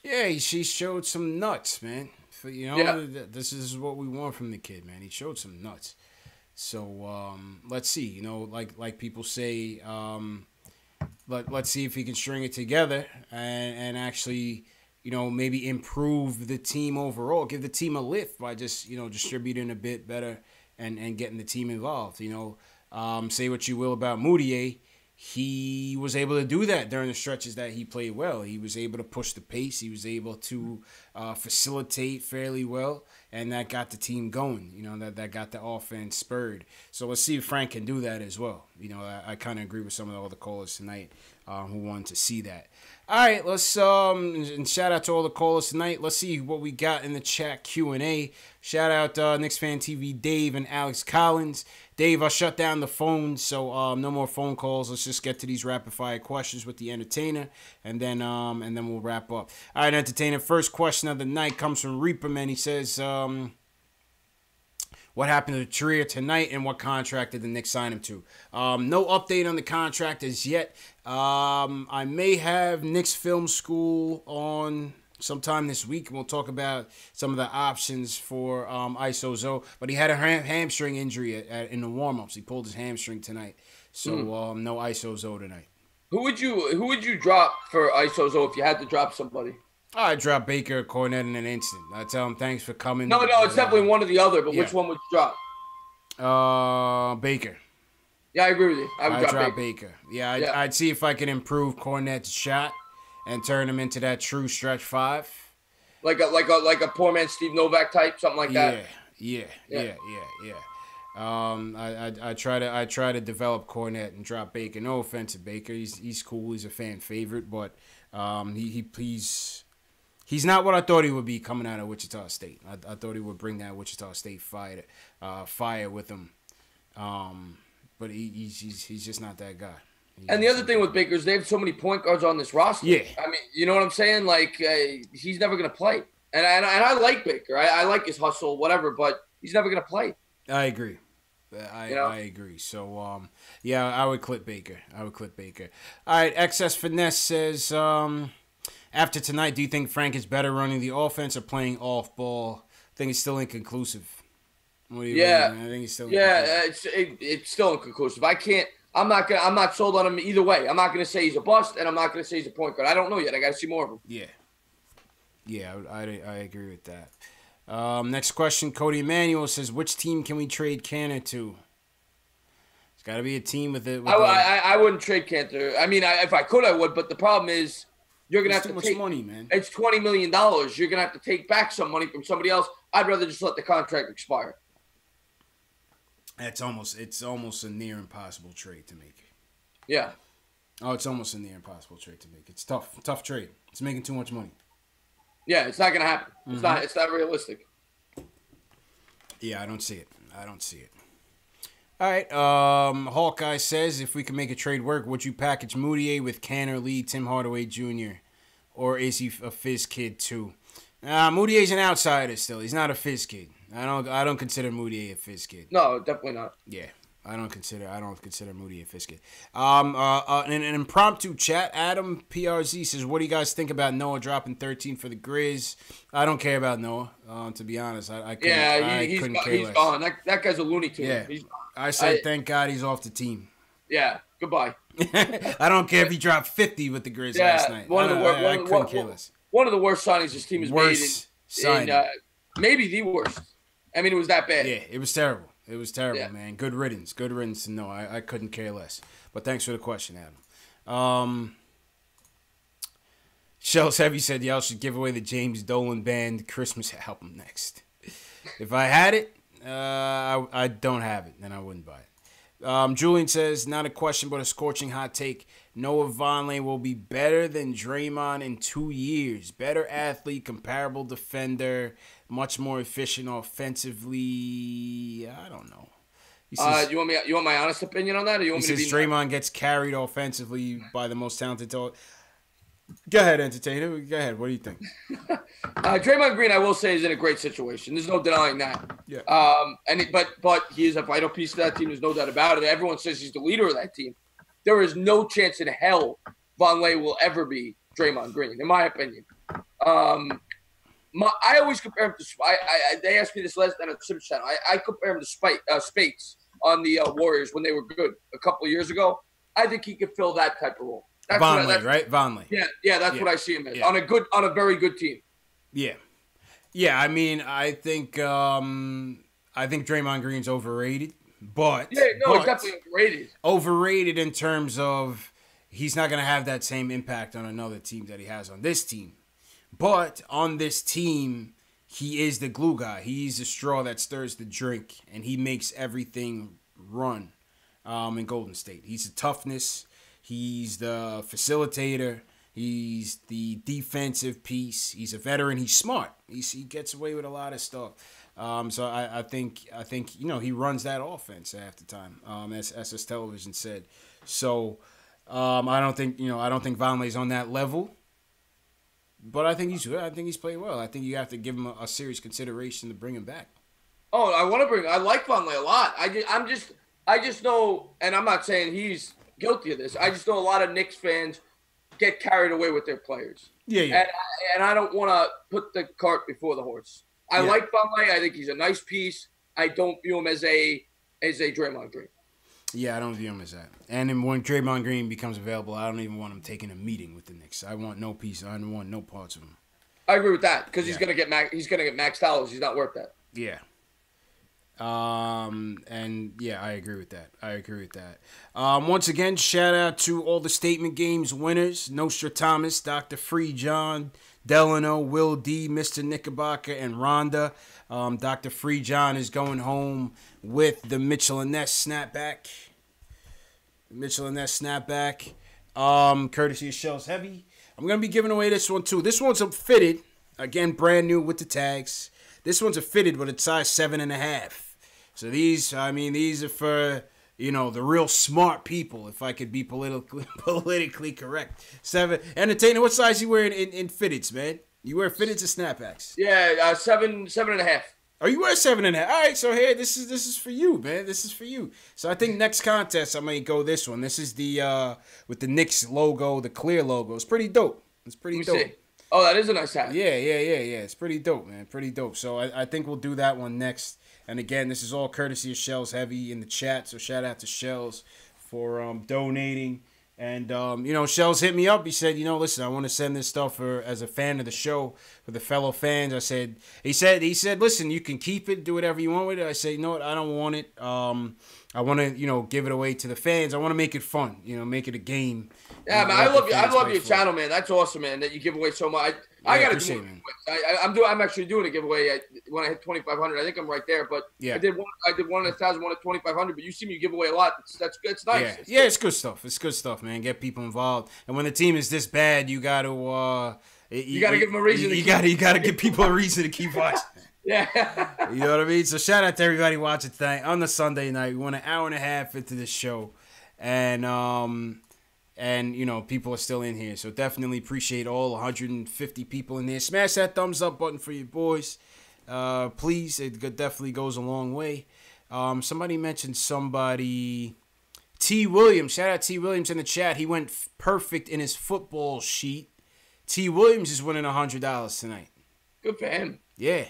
Yeah, he showed some nuts, man. This is what we want from the kid, man. He showed some nuts. So let's see. Like people say, let's see if he can string it together and actually, maybe improve the team overall, give the team a lift by just distributing a bit better and getting the team involved. Say what you will about Moutier. he was able to do that during the stretches that he played well. He was able to push the pace. He was able to facilitate fairly well, and that got the team going. You know, that got the offense spurred. So let's see if Frank can do that as well. You know, I kind of agree with some of the other callers tonight who wanted to see that. All right, let's and shout out to all the callers tonight. Let's see what we got in the chat Q&A. Shout out Knicks Fan TV Dave and Alex Collins. Dave, I'll shut down the phone, so no more phone calls. Let's just get to these rapid fire questions with the entertainer, and then we'll wrap up. All right, entertainer. First question of the night comes from Reaperman. He says, what happened to Trier tonight, and what contract did the Knicks sign him to? No update on the contract as yet. I may have Knicks Film School on sometime this week. We'll talk about some of the options for ISO, but he had a hamstring injury in the warm-ups. He pulled his hamstring tonight, so no ISO tonight. Who would you drop for ISO if you had to drop somebody? I'd drop Baker, Cornette in an instant. I tell him thanks for coming. No, it's definitely one or the other. But which one would you drop? Baker. Yeah, I agree with you. I'd drop Baker. Yeah, I'd see if I can improve Cornette's shot and turn him into that true stretch five. Like a poor man Steve Novak type, something like that. Yeah. I try to develop Cornette and drop Baker. No offense to Baker, he's cool. He's a fan favorite, but he's not what I thought he would be coming out of Wichita State. I thought he would bring that Wichita State fire with him, but he's just not that guy. And the other thing with Baker is they have so many point guards on this roster. Yeah. I mean, you know what I'm saying? Like, he's never going to play. And I like Baker. I like his hustle, whatever, but he's never going to play. I agree. I agree. So, I would clip Baker. All right, XS Finesse says, after tonight, do you think Frank is better running the offense or playing off ball? I think it's still inconclusive. What do you mean? I think it's still inconclusive. It's still inconclusive. I'm not sold on him either way. I'm not going to say he's a bust, and I'm not going to say he's a point guard. I don't know yet. I got to see more of him. Yeah, I agree with that. Next question, Cody Emanuel says, which team can we trade Cantor to? It's got to be a team with it. I wouldn't trade Cantor. I mean, if I could, I would. But the problem is, you're going to have to take money, man. It's $20 million. You're going to have to take back some money from somebody else. I'd rather just let the contract expire. It's almost a near impossible trade to make. Yeah. Oh, it's almost a near impossible trade to make. It's tough trade. It's making too much money. Yeah, it's not going to happen. Mm-hmm. It's not realistic. Yeah, I don't see it. All right. Hawkeye says, if we can make a trade work, would you package Moutier with Cantor, Lee, Tim Hardaway Jr., or is he a Fizz kid too? Moutier's an outsider still. He's not a Fizz kid. I don't consider Moutier a Fizz kid. No, definitely not. Yeah. I don't consider Moutier a Fizz kid. An impromptu chat, Adam PRZ says, what do you guys think about Noah dropping 13 for the Grizz? I don't care about Noah, to be honest. I couldn't care less. Gone. That guy's a looney tune. Yeah. I said thank God he's off the team. Yeah, goodbye. I don't care if he dropped 50 with the Grizz last night. I couldn't care less. One of the worst signings this team has made. Maybe the worst. I mean, it was that bad. Yeah, it was terrible. Man. Good riddance to Noah. I couldn't care less. But thanks for the question, Adam. Shells Heavy said y'all should give away the James Dolan Band Christmas album next. If I had it, I don't have it, then I wouldn't buy it. Julian says, not a question, but a scorching hot take. Noah Vonleh will be better than Draymond in 2 years. Better athlete, comparable defender, much more efficient offensively. I don't know. He says, you want my honest opinion on that? Or you want he says Draymond gets carried offensively by the most talented. Go ahead, entertainer. Go ahead. What do you think? Draymond Green, I will say, is in a great situation. There's no denying that. Yeah. But he is a vital piece of that team. There's no doubt about it. Everyone says he's the leader of that team. There is no chance in hell Vonleh will ever be Draymond Green, in my opinion. I always compare him to they asked me this last night on the Simpsons channel. I compare him to Spates on the Warriors when they were good a couple of years ago. I think he could fill that type of role. Vonleh, right? Vonleh. Yeah, that's what I see him as on a very good team. Yeah. I mean, I think Draymond Green's overrated. but it's definitely overrated. Overrated in terms of he's not going to have that same impact on another team that he has on this team. But on this team, he is the glue guy. He's the straw that stirs the drink, and he makes everything run in Golden State. He's the toughness. He's the facilitator. He's the defensive piece. He's a veteran. He's smart. He gets away with a lot of stuff. So I think he runs that offense half the time. As his television said. So I don't think Vonleh's on that level. But I think he's playing well. I think you have to give him a serious consideration to bring him back. Oh, I like Vonleh a lot. I just know, and I'm not saying he's guilty of this. I just know a lot of Knicks fans get carried away with their players. Yeah. And I don't want to put the cart before the horse. I like Vonleh. I think he's a nice piece. I don't view him as a Draymond Green. Yeah, I don't view him as that. And then when Draymond Green becomes available, I don't even want him taking a meeting with the Knicks. I want no piece. I don't want no parts of him. I agree with that because he's gonna get max dollars. He's not worth that. Yeah. And yeah, I agree with that. Once again, shout out to all the statement games winners: Nostradamus, Dr. Free John, Delano, Will D, Mr. Knickerbocker, and Rhonda. Dr. Free John is going home with the Mitchell and Ness snapback. Courtesy of Shells Heavy. I'm going to be giving away this one too. This one's a fitted. Again, brand new with the tags. This one's a fitted with a size 7.5. So these are for, the real smart people, if I could be politically correct. 7. Entertainer, what size you wearing in fitteds, man? You wear fitteds or snapbacks? Yeah, 7.5. Oh, you wear 7.5. All right, so here, this is for you, man. This is for you. So I think next contest I might go this one. This is the with the Knicks logo, the clear logo. It's pretty dope. Let me see. Oh, that is a nice hat. Yeah. It's pretty dope, man. Pretty dope. So I think we'll do that one next. And again, this is all courtesy of Shells Heavy in the chat. So shout out to Shells for donating. And, Shells hit me up. He said, listen, I want to send this stuff as a fan of the show for the fellow fans. He said, listen, you can keep it, do whatever you want with it. I said, you know what? I don't want it. I want to, give it away to the fans. I want to make it fun, make it a game. Yeah, man, I love your channel, man. That's awesome, man, that you give away so much. I got to do it. I'm actually doing a giveaway when I hit 2,500. I think I'm right there, but I did one at 1,000, one at 2,500. But you see me give away a lot. That's nice. Yeah, it's good stuff. It's good stuff, man. Get people involved. And when the team is this bad, you got to you got to give them a reason. You got to give people a reason to keep watching. Yeah. You know what I mean? So shout out to everybody watching tonight on the Sunday night. We went an hour and a half into the show, and people are still in here. So definitely appreciate all 150 people in there. Smash that thumbs up button for your boys. Please. It definitely goes a long way. Somebody mentioned T. Williams. Shout out T. Williams in the chat. He went perfect in his football sheet. T. Williams is winning $100 tonight. Good for him. Yeah.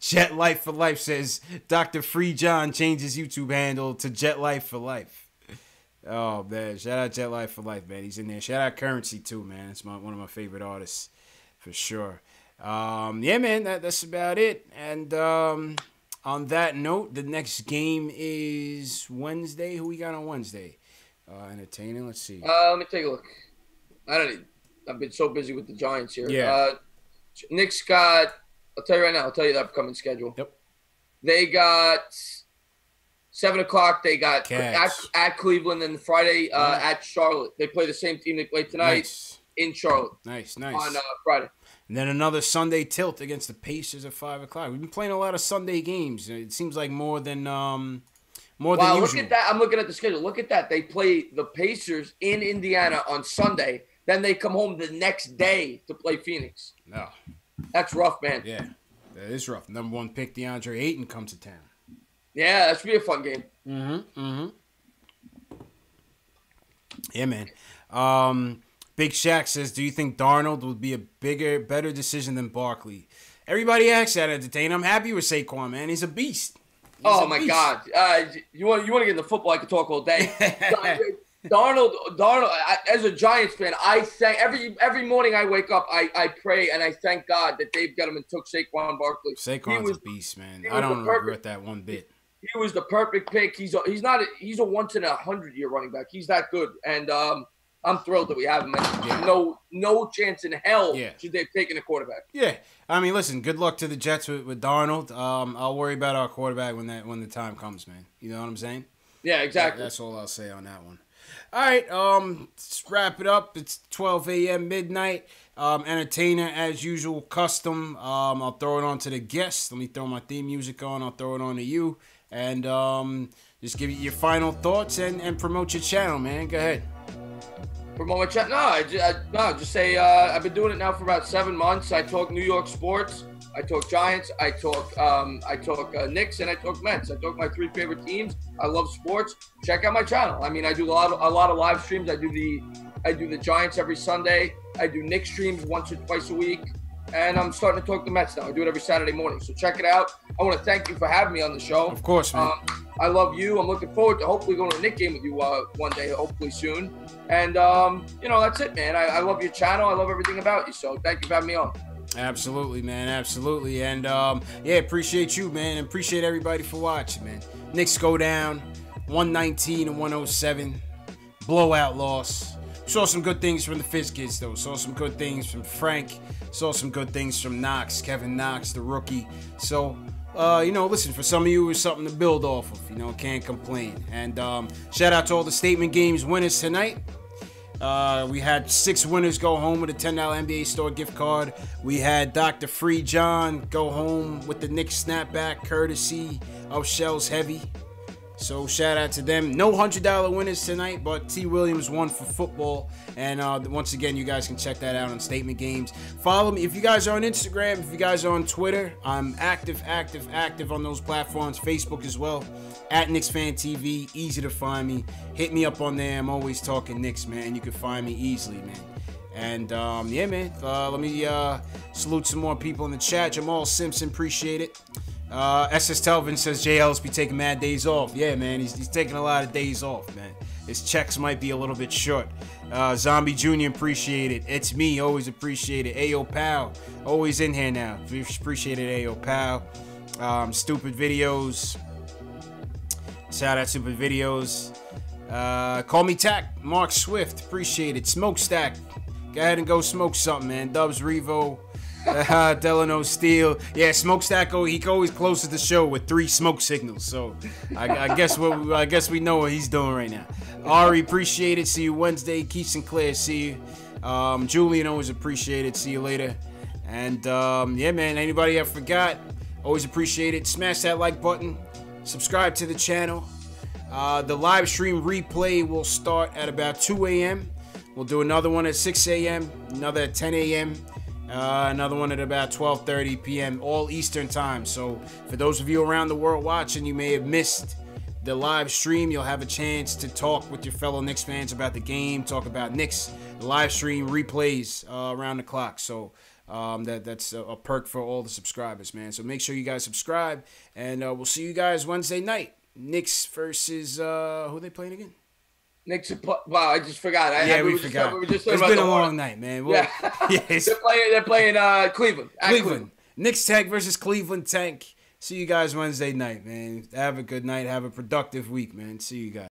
Jet Life for Life says Dr. Free John changed his YouTube handle to Jet Life for Life. Oh man, shout out Jet Life for Life, man. He's in there. Shout out Currency too, man. It's one of my favorite artists for sure. Yeah, man, that's about it. And on that note, the next game is Wednesday. Who we got on Wednesday? Entertaining. Let's see. Let me take a look. I've been so busy with the Giants here. Yeah. Knicks got. I'll tell you right now. I'll tell you the upcoming schedule. Yep. They got 7 o'clock. They got at Cleveland, and Friday at Charlotte. They play the same team they played tonight in Charlotte. Nice. On Friday. And then another Sunday tilt against the Pacers at 5 o'clock. We've been playing a lot of Sunday games. It seems like more than usual. Look at that. I'm looking at the schedule. Look at that. They play the Pacers in Indiana on Sunday. Then they come home the next day to play Phoenix. No. That's rough, man. Yeah, that is rough. Number 1 pick DeAndre Ayton comes to town. Yeah, that should be a fun game. Yeah, man. Big Shaq says, do you think Darnold would be a better decision than Barkley? Everybody asks that, Entertain. I'm happy with Saquon, man. He's a beast. My God. You want to get into football, I could talk all day. Darnold. As a Giants fan, I thank every morning I wake up, I pray and I thank God that Dave Gettleman took Saquon Barkley. Saquon's a beast, man. I don't regret that one bit. He was the perfect pick. He's a once in 100-year running back. He's that good, and I'm thrilled that we have him. No chance in hell should they have taken a quarterback. Yeah, I mean, listen. Good luck to the Jets with Darnold. I'll worry about our quarterback when the time comes, man. You know what I'm saying? Yeah, exactly. That's all I'll say on that one. All right, let's wrap it up. It's 12 a.m. midnight. Entertainer as usual, custom. I'll throw it on to the guests. Let me throw my theme music on. I'll throw it on to you, and just give you your final thoughts and promote your channel, man. Go ahead. Promote my channel? No, just say I've been doing it now for about 7 months. I talk New York sports. I talk Giants, I talk Knicks, and I talk Mets. I talk my 3 favorite teams. I love sports. Check out my channel. I mean, I do a lot of live streams. I do the Giants every Sunday. I do Knicks streams once or twice a week, and I'm starting to talk the Mets now. I do it every Saturday morning. So check it out. I want to thank you for having me on the show. Of course, man. I love you. I'm looking forward to hopefully going to a Knicks game with you one day, hopefully soon. And that's it, man. I love your channel. I love everything about you. So thank you for having me on. Absolutely, man. Absolutely. And, appreciate you, man. And appreciate everybody for watching, man. Knicks go down 119-107. Blowout loss. Saw some good things from the Fizz kids, though. Saw some good things from Frank. Saw some good things from Knox, Kevin Knox, the rookie. So, listen, for some of you, it's something to build off of. Can't complain. And shout out to all the statement games winners tonight. We had 6 winners go home with a $10 NBA store gift card. We had Dr. Free John go home with the Knicks snapback, courtesy of Shells Heavy. So shout out to them. No $100 winners tonight, but T. Williams won for football. And once again, you guys can check that out on Statement Games. Follow me. If you guys are on Instagram, if you guys are on Twitter, I'm active on those platforms. Facebook as well. At Knicks Fan TV. Easy to find me. Hit me up on there. I'm always talking Knicks, man. You can find me easily, man. And, man. Let me salute some more people in the chat. Jamal Simpson, appreciate it. SS Telvin says JL's be taking mad days off. Yeah, man, he's taking a lot of days off, man. His checks might be a little bit short. Zombie Jr., appreciate it. It's me, always appreciate it. Ayo Pal, always in here now. Appreciate it, Ayo Pal. Stupid Videos. Shout out Stupid Videos. Call me Tack. Mark Swift, appreciate it. Smokestack. Go ahead and go smoke something, man. Dubs Revo. Delano Steele. Yeah, Smokestack, he always closes the show with 3 smoke signals. So I guess we know what he's doing right now. Ari, appreciate it. See you Wednesday. Keith Sinclair, see you. Julian, always appreciate it. See you later. And man, anybody I forgot, always appreciate it. Smash that like button. Subscribe to the channel. The live stream replay will start at about 2 a.m. We'll do another one at 6 a.m., another at 10 a.m., another one at about 12:30 p.m. all Eastern time. So for those of you around the world watching, you may have missed the live stream. You'll have a chance to talk with your fellow Knicks fans about the game, talk about Knicks. The live stream replays around the clock. So that's a perk for all the subscribers, man. So make sure you guys subscribe, and we'll see you guys Wednesday night. Knicks versus who are they playing again? Knicks. Wow, I just forgot. We forgot. It's been a long night, man. Well, they're playing Cleveland. Cleveland. Knicks Tank versus Cleveland Tank. See you guys Wednesday night, man. Have a good night. Have a productive week, man. See you guys.